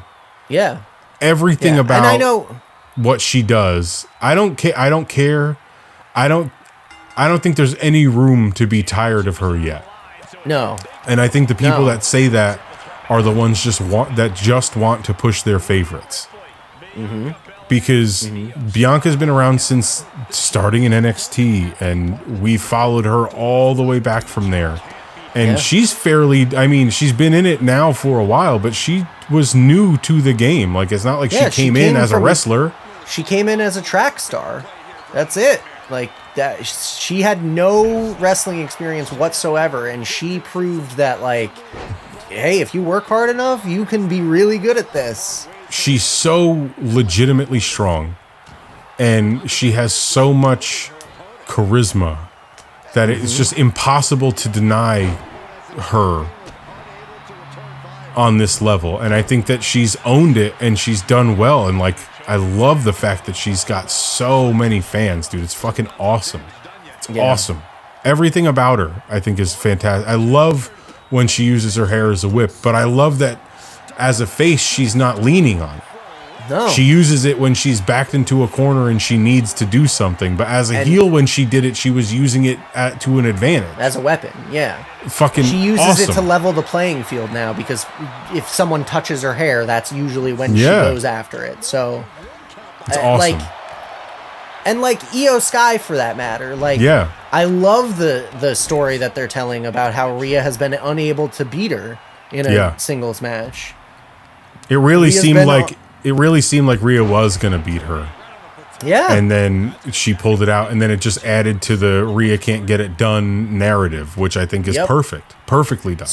Yeah. Everything about and I know what she does. I don't care. I don't think there's any room to be tired of her yet. No. And I think the people that say that are the ones just want to push their favorites. Mm-hmm. Because Bianca's been around since starting in NXT, and we followed her all the way back from there. And she's she's been in it now for a while, but she was new to the game. Like, it's not like she came in as a wrestler. She came in as a track star. That's it. Like, that, she had no wrestling experience whatsoever, and she proved that, like, hey, if you work hard enough, you can be really good at this. She's so legitimately strong, and she has so much charisma that it's just impossible to deny her on this level. And I think that she's owned it and she's done well. And like, I love the fact that she's got so many fans, dude. It's fucking awesome. It's awesome. Everything about her, I think, is fantastic. I love when she uses her hair as a whip, but I love that as a face, she's not leaning on it. No. She uses it when she's backed into a corner and she needs to do something. But as a heel, when she did it, she was using it to an advantage. As a weapon, yeah. Fucking She uses awesome. it to level the playing field now, because if someone touches her hair, that's usually when she goes after it. So it's awesome. Like Io Sky, for that matter. Like, I love the story that they're telling about how Rhea has been unable to beat her in a singles match. It really seemed like Rhea was going to beat her. Yeah. And then she pulled it out, and then it just added to the Rhea can't get it done narrative, which I think is perfect. Perfectly done.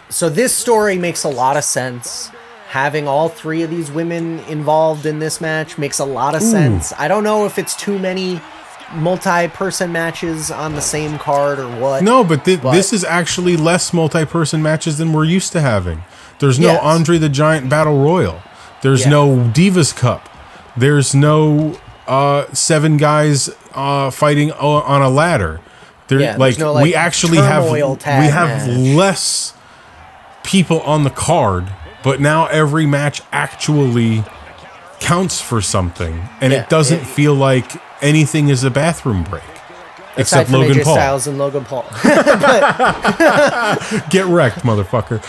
So this story makes a lot of sense. Having all three of these women involved in this match makes a lot of sense. I don't know if it's too many multi-person matches on the same card or what. No, but this is actually less multi-person matches than we're used to having. There's no Andre the Giant Battle Royal. There's no Divas Cup. There's no 7 guys fighting on a ladder. We actually have less people on the card, but now every match actually counts for something, and it doesn't feel like anything is a bathroom break. Except Logan AJ Paul. Styles and Logan Paul. Get wrecked, motherfucker.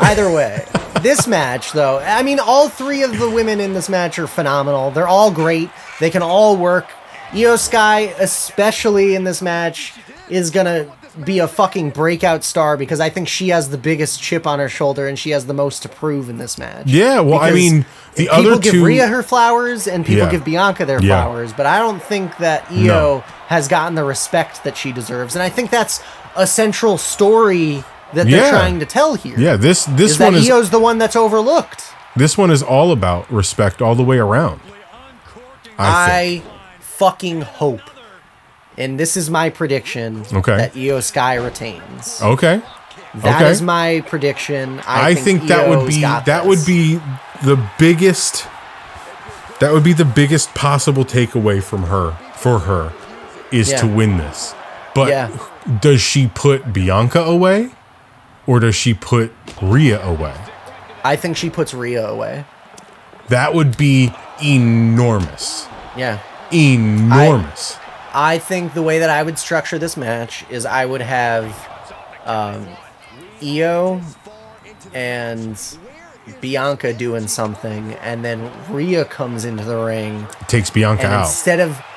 Either way. This match, though, I mean, all three of the women in this match are phenomenal. They're all great. They can all work. Io Sky, especially in this match, is going to be a fucking breakout star, because I think she has the biggest chip on her shoulder and she has the most to prove in this match. Yeah, well, I mean, the other two... People give Rhea her flowers and people give Bianca their flowers, but I don't think that Io has gotten the respect that she deserves. And I think that's a central story that they're trying to tell here. Yeah, this one is... Io's the one that's overlooked. This one is all about respect all the way around. I fucking hope, and this is my prediction, that Io Sky retains. Okay. That is my prediction. I think that would be the biggest That would be the biggest possible takeaway from her, for her, is to win this. But does she put Bianca away? Or does she put Rhea away? I think she puts Rhea away. That would be enormous. Yeah. Enormous. I think the way that I would structure this match is I would have Io and Bianca doing something, and then Rhea comes into the ring. Takes Bianca out.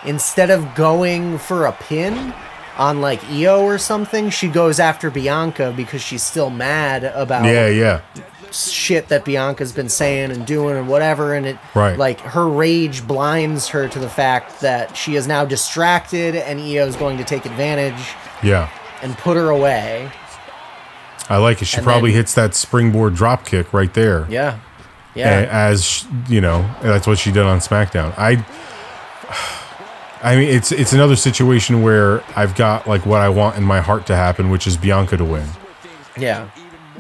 Instead of going for a pin on like Io or something, she goes after Bianca because she's still mad about shit that Bianca's been saying and doing and whatever, and like her rage blinds her to the fact that she is now distracted and Io's going to take advantage and put her away. I like it. She probably hits that springboard drop kick right there. Yeah. As you know, that's what she did on SmackDown. I mean, it's another situation where I've got like what I want in my heart to happen, which is Bianca to win. Yeah.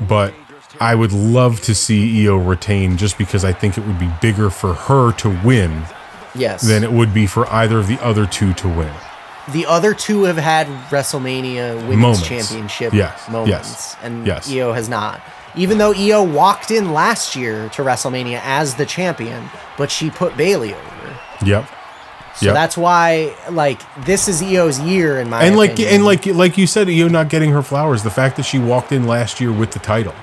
But I would love to see Io retain, just because I think it would be bigger for her to win than it would be for either of the other two to win. The other two have had WrestleMania Women's Championship moments, and Io has not. Even though Io walked in last year to WrestleMania as the champion, but she put Bayley over. Yep. So that's why, like, this is Io's year in my opinion. And like you said, Io not getting her flowers. The fact that she walked in last year with the title,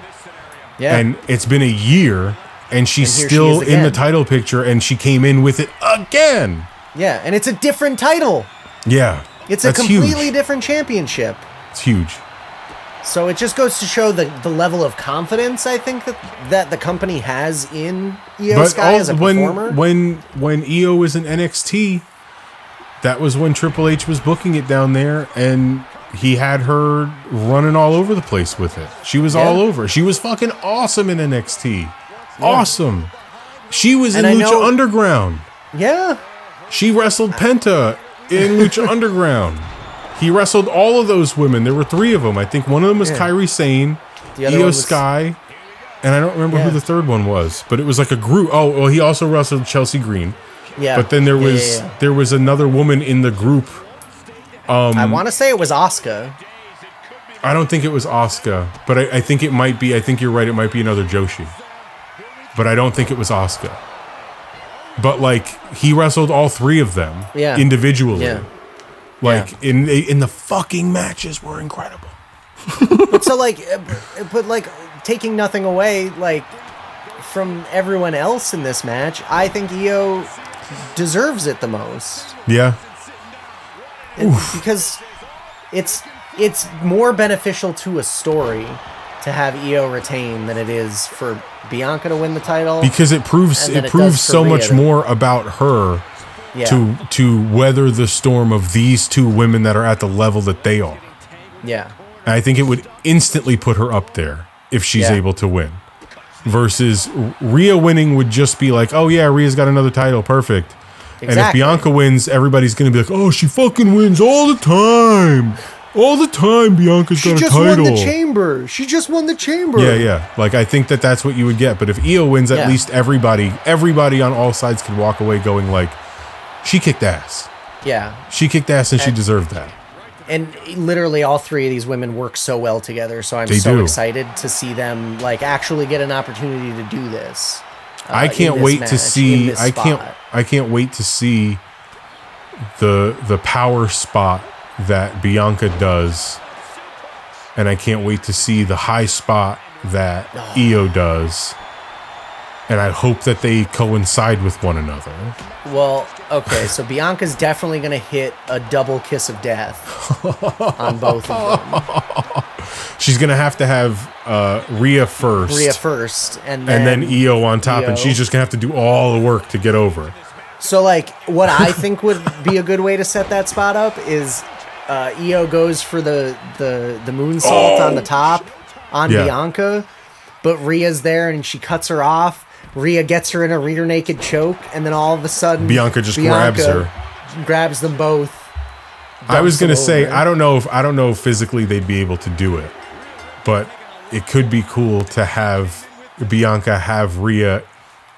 and it's been a year, and she's still in the title picture, and she came in with it again. Yeah, and it's a different title. Yeah, it's a completely different championship. It's huge. So it just goes to show the level of confidence I think that the company has in Io Sky as a performer. When Io was in NXT, that was when Triple H was booking it down there, and he had her running all over the place with it. She was all over. She was fucking awesome in NXT. Yeah. Awesome. She was in Lucha Underground. Yeah. She wrestled Penta in Lucha Underground. He wrestled all of those women. There were 3 of them. I think one of them was Kairi Sane, Io Sky, and I don't remember who the third one was, but it was like a group. Oh, well, he also wrestled Chelsea Green. Yeah. But then there was another woman in the group. I want to say it was Asuka. I don't think it was Asuka, but I think it might be. I think you're right. It might be another Joshi. But I don't think it was Asuka. But like, he wrestled all 3 of them individually. Yeah. Like in the fucking matches were incredible. but taking nothing away like from everyone else in this match, I think Io deserves it the most. Yeah. Because it's more beneficial to a story to have Io retain than it is for Bianca to win the title. Because it proves so much more about her. Yeah. To weather the storm of these 2 women that are at the level that they are. Yeah. And I think it would instantly put her up there if she's able to win. Versus Rhea winning would just be like, oh yeah, Rhea's got another title, perfect. Exactly. And if Bianca wins, everybody's going to be like, oh, she fucking wins all the time. All the time Bianca's got a title. She just won the chamber. She just won the chamber. Yeah. Like, I think that's what you would get. But if Io wins, at least everybody on all sides can walk away going like, she kicked ass. Yeah. She kicked ass and she deserved that. And literally all 3 of these women work so well together, so I'm so excited to see them like actually get an opportunity to do this. I can't wait to see I can't wait to see the power spot that Bianca does. And I can't wait to see the high spot that Io does. And I hope that they coincide with one another. Well, okay, so Bianca's definitely going to hit a double kiss of death on both of them. She's going to have Rhea first. And then Io on top, and she's just going to have to do all the work to get over. So, like, what I think would be a good way to set that spot up is Io goes for the moonsault on the top on Bianca, but Rhea's there, and she cuts her off. Rhea gets her in a rear naked choke, and then all of a sudden Bianca grabs them both. I was gonna say I don't know if physically they'd be able to do it, but it could be cool to have Bianca have Rhea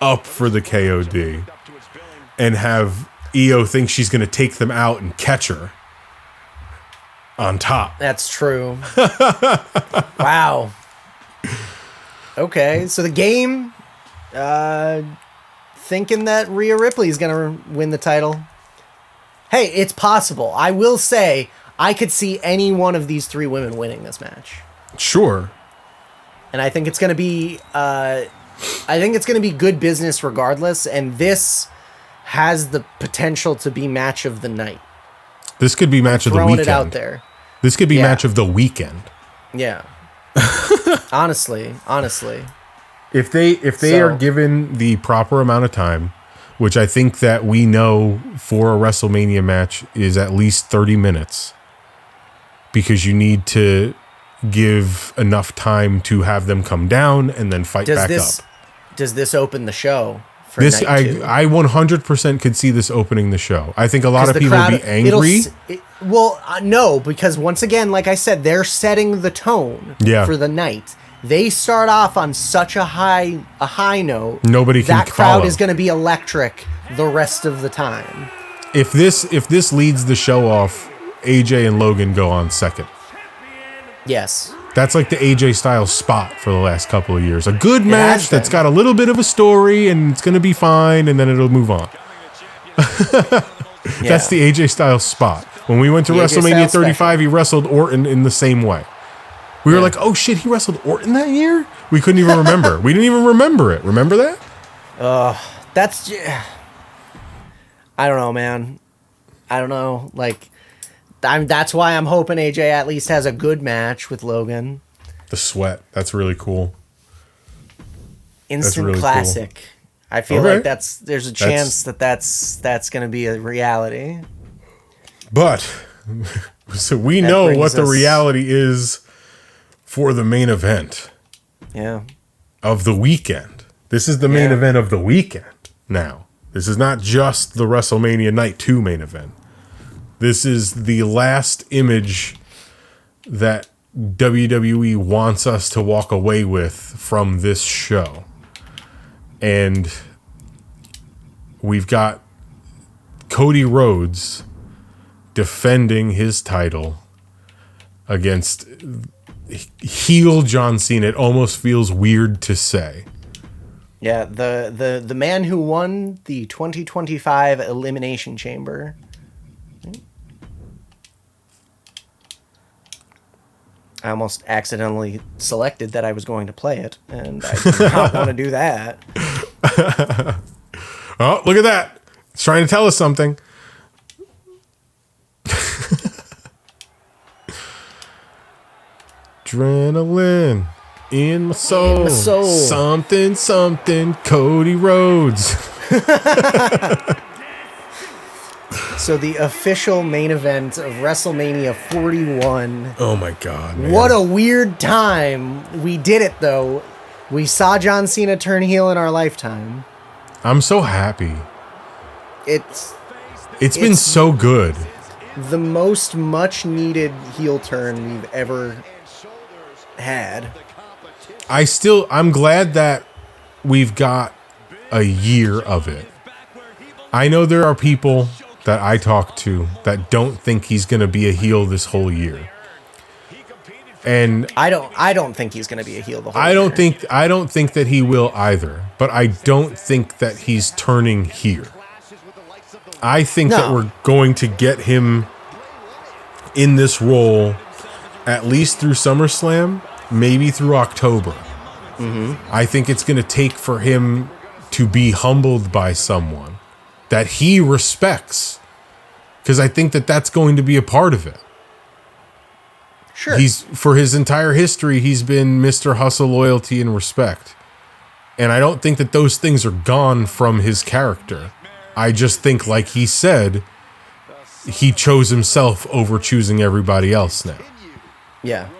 up for the KOD, and have Io think she's going to take them out and catch her on top. That's true. Wow. Okay, so the game, thinking that Rhea Ripley is going to win the title. Hey, it's possible. I will say I could see any one of these three women winning this match. Sure. And I think it's going to be good business regardless, and this has the potential to be match of the night. This could be match of the weekend. Throwing it out there. This could be match of the weekend. Yeah. honestly. If they are given the proper amount of time, which I think that we know for a WrestleMania match is at least 30 minutes, because you need to give enough time to have them come down and then fight back up. Does this open the show? This I 100% could see this opening the show. I think a lot of people will be angry. No, because once again, like I said, they're setting the tone for the night. They start off on such a high note. Nobody can that crowd follow. Is going to be electric the rest of the time. If this leads the show off, AJ and Logan go on second. Yes. That's like the AJ Styles spot for the last couple of years. A good match that's got a little bit of a story and it's going to be fine, and then it'll move on. That's the AJ Styles spot. When we went to WrestleMania 35, he wrestled Orton in the same way. We were like, oh shit, he wrestled Orton that year? We couldn't even remember. We didn't even remember it. Remember that? That's... I don't know, man. I don't know. Like... that's why I'm hoping AJ at least has a good match with Logan. The sweat. That's really cool. Instant really classic. Cool. I feel like there's a chance that's going to be a reality. But so we know what the reality is for the main event. Yeah. Of the weekend. This is the main event of the weekend now. This is not just the WrestleMania Night 2 main event. This is the last image that WWE wants us to walk away with from this show. And we've got Cody Rhodes defending his title against heel John Cena. It almost feels weird to say. Yeah, the man who won the 2025 Elimination Chamber. I almost accidentally selected that I was going to play it, and I did not want to do that. Oh, look at that. It's trying to tell us something. Adrenaline in my soul. Something, Cody Rhodes. So the official main event of WrestleMania 41. Oh my God, man. What a weird time. We did it, though. We saw John Cena turn heel in our lifetime. I'm so happy. It's been so good. The most much-needed heel turn we've ever had. I'm glad that we've got a year of it. I know there are people that I talk to that don't think he's going to be a heel this whole year. And I don't think he's going to be a heel the whole year. I don't think that he will either, but I don't think that he's turning here. I think that we're going to get him in this role at least through SummerSlam, maybe through October. Mm-hmm. I think it's going to take for him to be humbled by someone that he respects, because I think that that's going to be a part of it. Sure. For his entire history, he's been Mr. Hustle, loyalty, and respect. And I don't think that those things are gone from his character. I just think, like he said, he chose himself over choosing everybody else now. Yeah.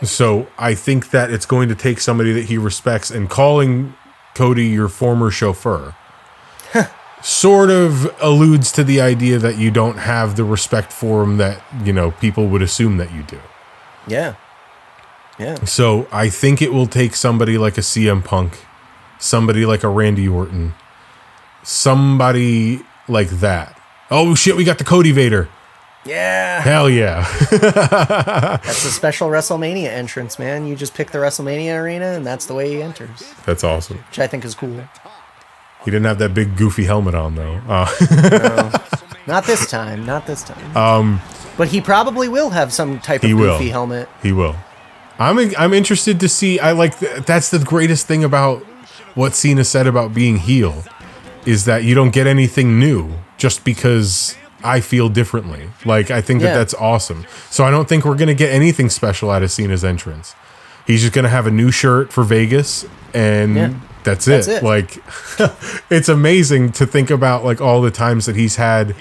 So I think that it's going to take somebody that he respects, and calling Cody your former chauffeur sort of alludes to the idea that you don't have the respect for him that, people would assume that you do. Yeah. Yeah. So I think it will take somebody like a CM Punk, somebody like a Randy Orton, somebody like that. Oh shit, we got the Cody Vader. Yeah. Hell yeah. That's a special WrestleMania entrance, man. You just pick the WrestleMania arena, and that's the way he enters. That's awesome. Which I think is cool. He didn't have that big goofy helmet on, though. No, not this time. Not this time. But he probably will have some type of goofy helmet. He will. I'm interested to see. That's the greatest thing about what Cena said about being heel, is that you don't get anything new just because I feel differently. Like, I think that's awesome. So I don't think we're going to get anything special out of Cena's entrance. He's just going to have a new shirt for Vegas, and that's it. Like, it's amazing to think about, like, all the times that he's had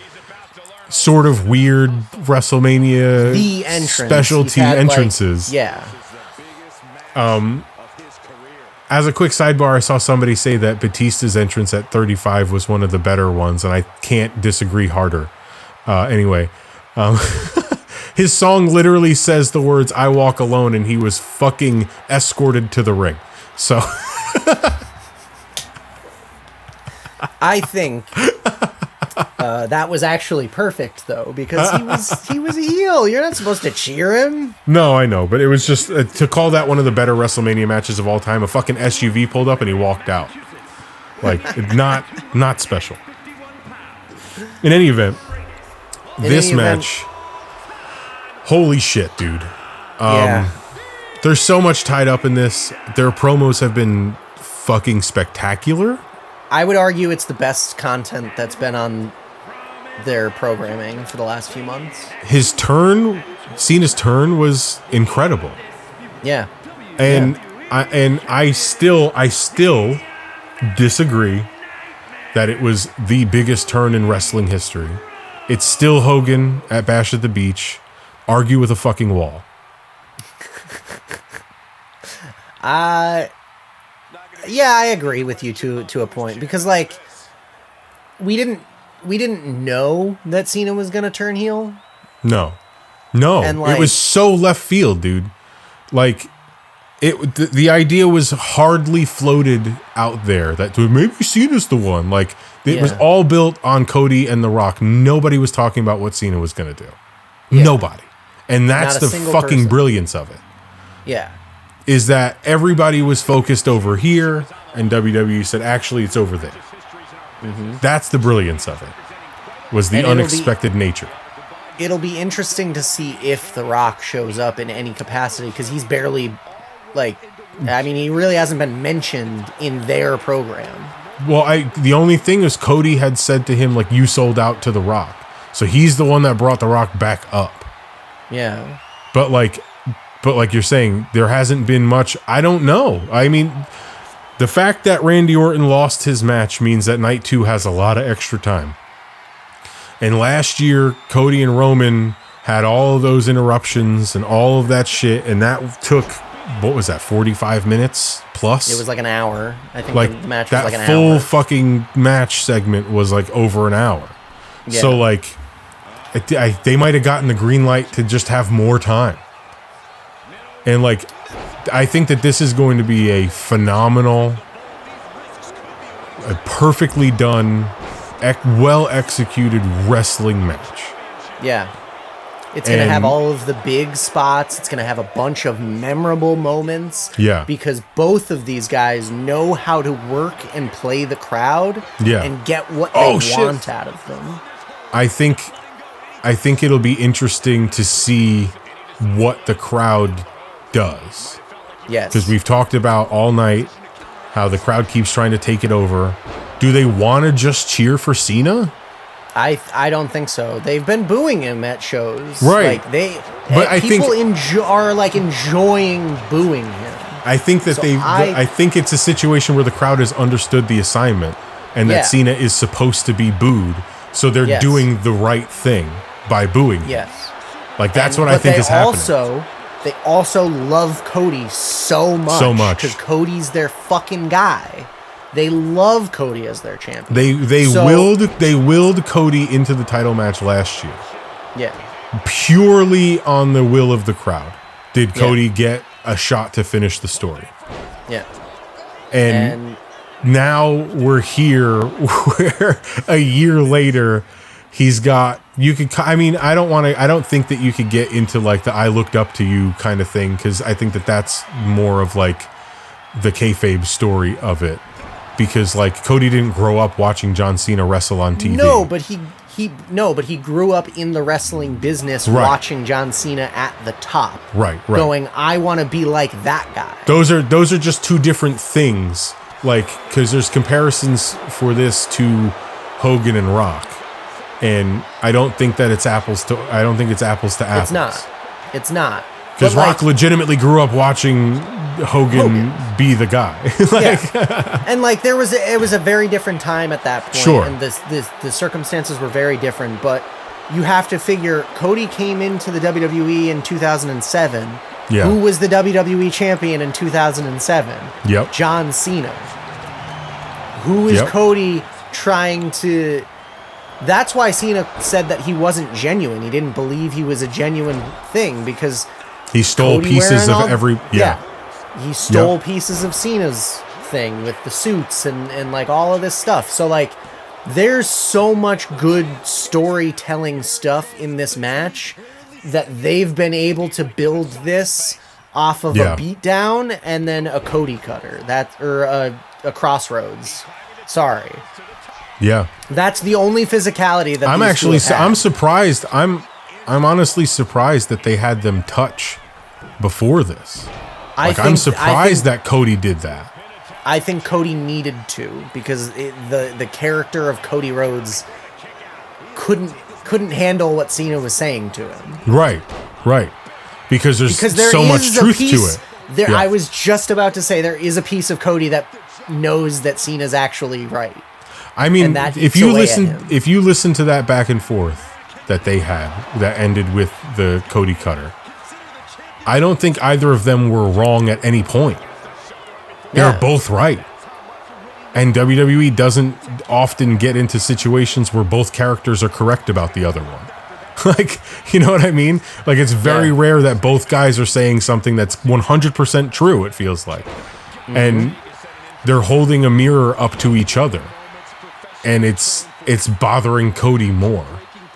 sort of weird WrestleMania specialty entrances. As a quick sidebar, I saw somebody say that Batista's entrance at 35 was one of the better ones, and I can't disagree harder. Anyway, his song literally says the words "I walk alone," and he was fucking escorted to the ring. So I think that was actually perfect, though, because he was a heel. You're not supposed to cheer him. No, I know, but it was just to call that one of the better WrestleMania matches of all time. A fucking SUV pulled up and he walked out. Like, not special. In any event, this match, holy shit, dude. There's so much tied up in this. Their promos have been fucking spectacular. I would argue it's the best content that's been on their programming for the last few months. Cena's turn was incredible. Yeah. And I still disagree that it was the biggest turn in wrestling history. It's still Hogan at Bash at the Beach. Argue with a fucking wall. Yeah, I agree with you to a point, because, like, we didn't know that Cena was gonna turn heel. No, and, like, it was so left field, dude. Like, the idea was hardly floated out there that maybe Cena's the one. Like, it was all built on Cody and The Rock. Nobody was talking about what Cena was gonna do. Nobody, and that's the fucking brilliance of it. Yeah. Is that everybody was focused over here, and WWE said, actually, it's over there. Mm-hmm. That's the brilliance of it, was the unexpected nature. It'll be interesting to see if The Rock shows up in any capacity, because he's barely, like, I mean, he really hasn't been mentioned in their program. Well, the only thing is Cody had said to him, like, you sold out to The Rock. So he's the one that brought The Rock back up. Yeah. But like you're saying, there hasn't been much. I don't know. I mean, the fact that Randy Orton lost his match means that night 2 has a lot of extra time. And last year, Cody and Roman had all of those interruptions and all of that shit, and that took, what was that, 45 minutes plus? It was like an hour. I think like, the match was like an hour. That full fucking match segment was like over an hour. Yeah. So, like, they might have gotten the green light to just have more time. And, like, I think that this is going to be a phenomenal, a perfectly done, well-executed wrestling match. Yeah. It's going to have all of the big spots. It's going to have a bunch of memorable moments. Yeah. Because both of these guys know how to work and play the crowd and get what they want out of them. I think it'll be interesting to see what the crowd does. Yes. Because we've talked about all night how the crowd keeps trying to take it over. Do they want to just cheer for Cena? I don't think so. They've been booing him at shows. Right. Like, people are like enjoying booing him. I think that I think it's a situation where the crowd has understood the assignment and that Cena is supposed to be booed. So they're doing the right thing by booing him. Yes. Like, that's what I think is happening. They also love Cody so much. So much. Because Cody's their fucking guy. They love Cody as their champion. They willed Cody into the title match last year. Yeah. Purely on the will of the crowd. Did Cody get a shot to finish the story? Yeah. And now we're here where a year later he's got, I don't think that you could get into like the I looked up to you kind of thing, because I think that that's more of like the kayfabe story of it, because like Cody didn't grow up watching John Cena wrestle on TV. But he grew up in the wrestling business, watching John Cena at the top. Right. Going, I want to be like that guy. Those are just two different things. Like, because there's comparisons for this to Hogan and Rock, and I don't think that it's apples to apples. It's not. Because Rock legitimately grew up watching Hogan be the guy. And like it was a very different time at that point. Sure. And the circumstances were very different, but you have to figure Cody came into the WWE in 2007. Yeah. Who was the WWE champion in 2007? Yep. John Cena. Who is Cody trying to... That's why Cena said that he wasn't genuine. He didn't believe he was a genuine thing, because he stole pieces of every... Yeah. He stole pieces of Cena's thing with the suits and like all of this stuff. So like there's so much good storytelling stuff in this match that they've been able to build this off of a beatdown and then a Cody cutter. Or a crossroads. Sorry. Yeah. That's the only physicality that I'm surprised. I'm honestly surprised that they had them touch before this. I'm surprised that Cody did that. I think Cody needed to, because the character of Cody Rhodes couldn't handle what Cena was saying to him. Right. Because there so much truth to it. I was just about to say there is a piece of Cody that knows that Cena's actually right. I mean, if you listen to that back and forth that they had that ended with the Cody cutter, I don't think either of them were wrong at any point. They're both right. And WWE doesn't often get into situations where both characters are correct about the other one. Like, you know what I mean? Like, it's very rare that both guys are saying something that's 100% true, it feels like. Mm-hmm. And they're holding a mirror up to each other. And it's bothering Cody more.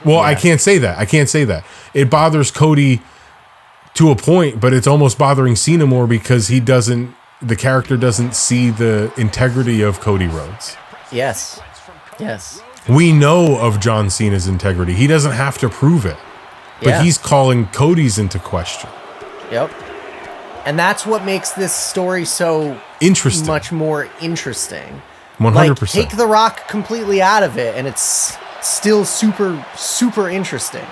Well, I can't say that. It bothers Cody to a point, but it's almost bothering Cena more because the character doesn't see the integrity of Cody Rhodes. Yes. We know of John Cena's integrity. He doesn't have to prove it, but he's calling Cody's into question. Yep. And that's what makes this story so interesting, much more interesting. 100%. Like, take The Rock completely out of it, and it's still super, super interesting.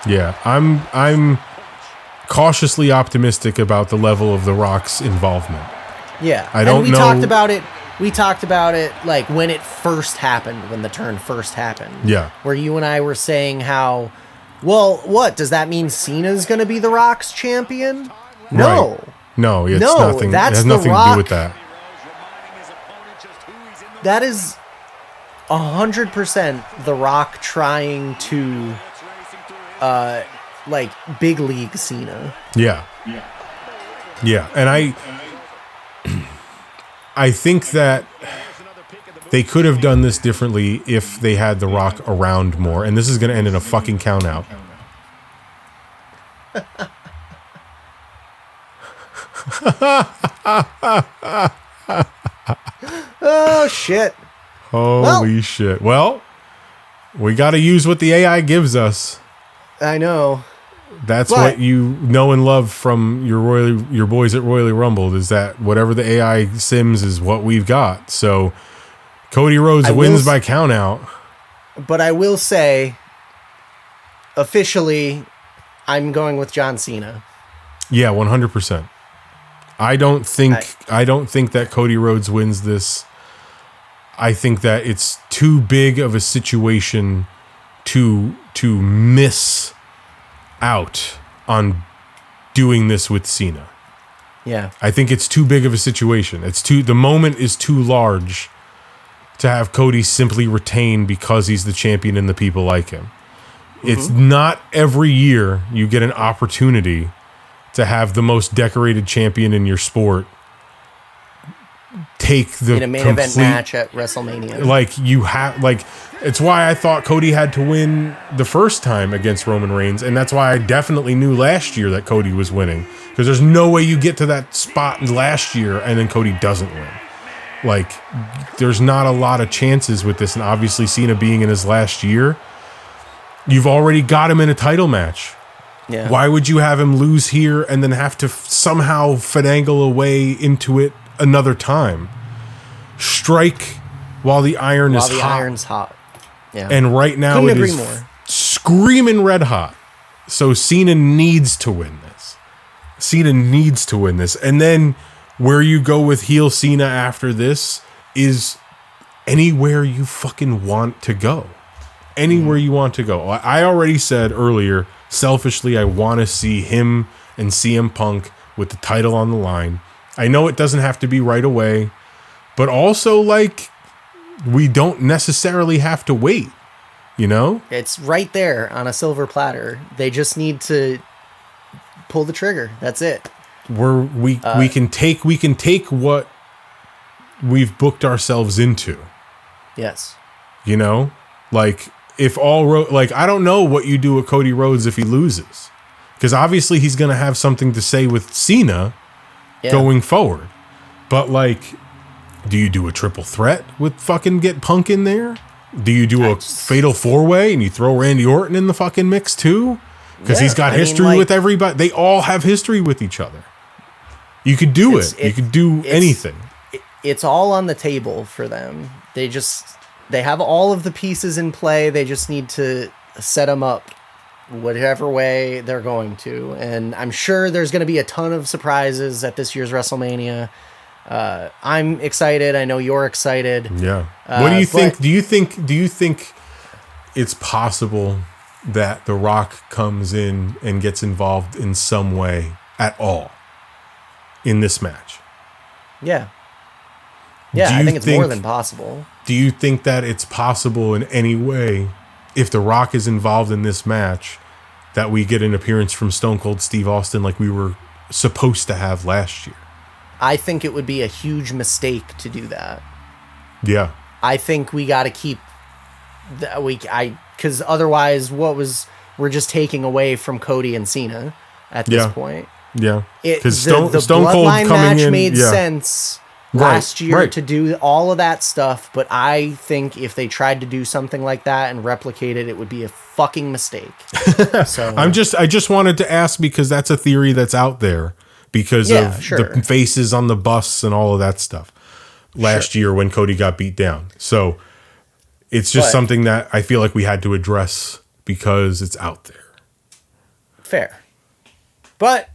Yeah, I'm cautiously optimistic about the level of The Rock's involvement. Yeah, I don't know. We talked about it like when it first happened, when the turn first happened. Yeah, where you and I were saying how, well, what does that mean? Cena's going to be The Rock's champion? No, right. No, it's nothing. It has nothing to do with that. That is 100% The Rock trying to, like, big league Cena. Yeah. And I think that they could have done this differently if they had The Rock around more. And this is going to end in a fucking count out. Oh, shit. Holy shit. Well, we got to use what the AI gives us. I know. That's what you know and love from your boys at Royally Rumbled, is that whatever the AI sims is what we've got. So Cody Rhodes wins by count out. But I will say, officially, I'm going with John Cena. Yeah, 100%. I don't think that Cody Rhodes wins this. I think that it's too big of a situation to miss out on doing this with Cena. Yeah. I think it's too big of a situation. The moment is too large to have Cody simply retain because he's the champion and the people like him. Mm-hmm. It's not every year you get an opportunity to have the most decorated champion in your sport take the in a main event match at WrestleMania. Like you have, like it's why I thought Cody had to win the first time against Roman Reigns, and that's why I definitely knew last year that Cody was winning, because there's no way you get to that spot last year and then Cody doesn't win. Like there's not a lot of chances with this, and obviously Cena being in his last year, you've already got him in a title match. Yeah. Why would you have him lose here and then have to somehow finagle a way into it another time? Strike while the iron is hot. While the iron's hot. Yeah. And right now Couldn't it agree is more. Screaming red hot. So Cena needs to win this. Cena needs to win this. And then where you go with heel Cena after this is anywhere you fucking want to go. Anywhere you want to go. I already said earlier, selfishly, I want to see him and CM Punk with the title on the line. I know it doesn't have to be right away, but also, like, we don't necessarily have to wait, you know? It's right there on a silver platter. They just need to pull the trigger. That's it. We can take what we've booked ourselves into. Yes. You know? Like, if I don't know what you do with Cody Rhodes if he loses, because obviously he's going to have something to say with Cena going forward. But like, do you do a triple threat with fucking get Punk in there? Do you do a fatal 4-way and you throw Randy Orton in the fucking mix too? Because he's got history with everybody. They all have history with each other. You could do it. You could do anything. It's all on the table for them. They have all of the pieces in play. They just need to set them up whatever way they're going to. And I'm sure there's going to be a ton of surprises at this year's WrestleMania. I'm excited. I know you're excited. Yeah. What do you think? Do you think it's possible that The Rock comes in and gets involved in some way at all in this match? Yeah. Yeah, I think it's more than possible. Do you think that it's possible in any way, if The Rock is involved in this match, that we get an appearance from Stone Cold Steve Austin like we were supposed to have last year? I think it would be a huge mistake to do that. Yeah. I think we got to keep because otherwise we're just taking away from Cody and Cena at this point. Yeah. Because the Stone Cold Bloodline coming match in made sense last year to do all of that stuff, but I think if they tried to do something like that and replicate it, it would be a fucking mistake. So I just wanted to ask because that's a theory that's out there because of the faces on the bus and all of that stuff last year when Cody got beat down. So it's just something that I feel like we had to address because it's out there. Fair. But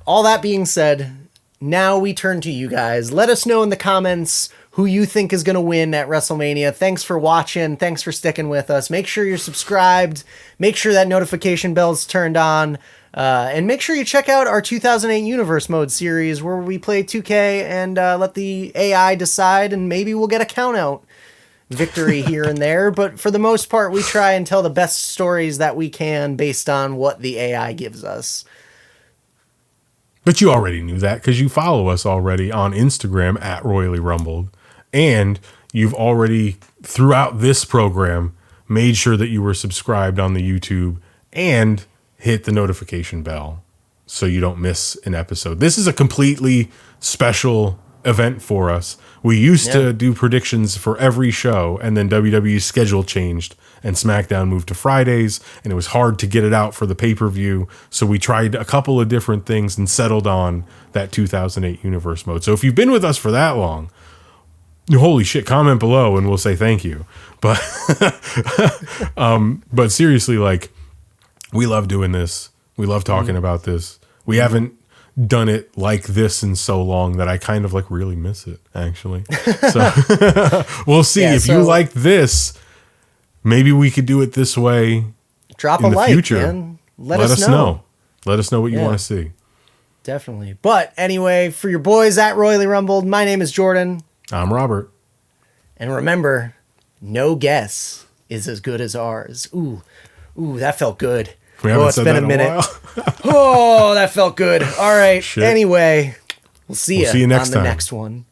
all that being said, now we turn to you guys. Let us know in the comments who you think is going to win at WrestleMania. Thanks for watching. Thanks for sticking with us. Make sure you're subscribed. Make sure that notification bell's turned on. And make sure you check out our 2008 Universe Mode series where we play 2K and let the AI decide, and maybe we'll get a count-out victory here and there. But for the most part, we try and tell the best stories that we can based on what the AI gives us. But you already knew that because you follow us already on Instagram at Royally Rumbled. And you've already, throughout this program, made sure that you were subscribed on the YouTube and hit the notification bell so you don't miss an episode. This is a completely special event for us. We used to do predictions for every show, and then WWE's schedule changed and SmackDown moved to Fridays, and it was hard to get it out for the pay-per-view. So we tried a couple of different things and settled on that 2008 Universe Mode. So if you've been with us for that long, holy shit, comment below and we'll say thank you. But but seriously, like, we love doing this. We love talking about this. We haven't done it like this in so long that I kind of like really miss it, actually. So we'll see. If you like this, maybe we could do it this way. Drop a like, future. Man. Let us know. Let us know what you want to see. Definitely. But anyway, for your boys at Royally Rumbled, my name is Jordan. I'm Robert. And remember, no guess is as good as ours. Ooh, that felt good. It's been a minute. Oh, that felt good. All right. Shit. Anyway, we'll see you next time. The next one.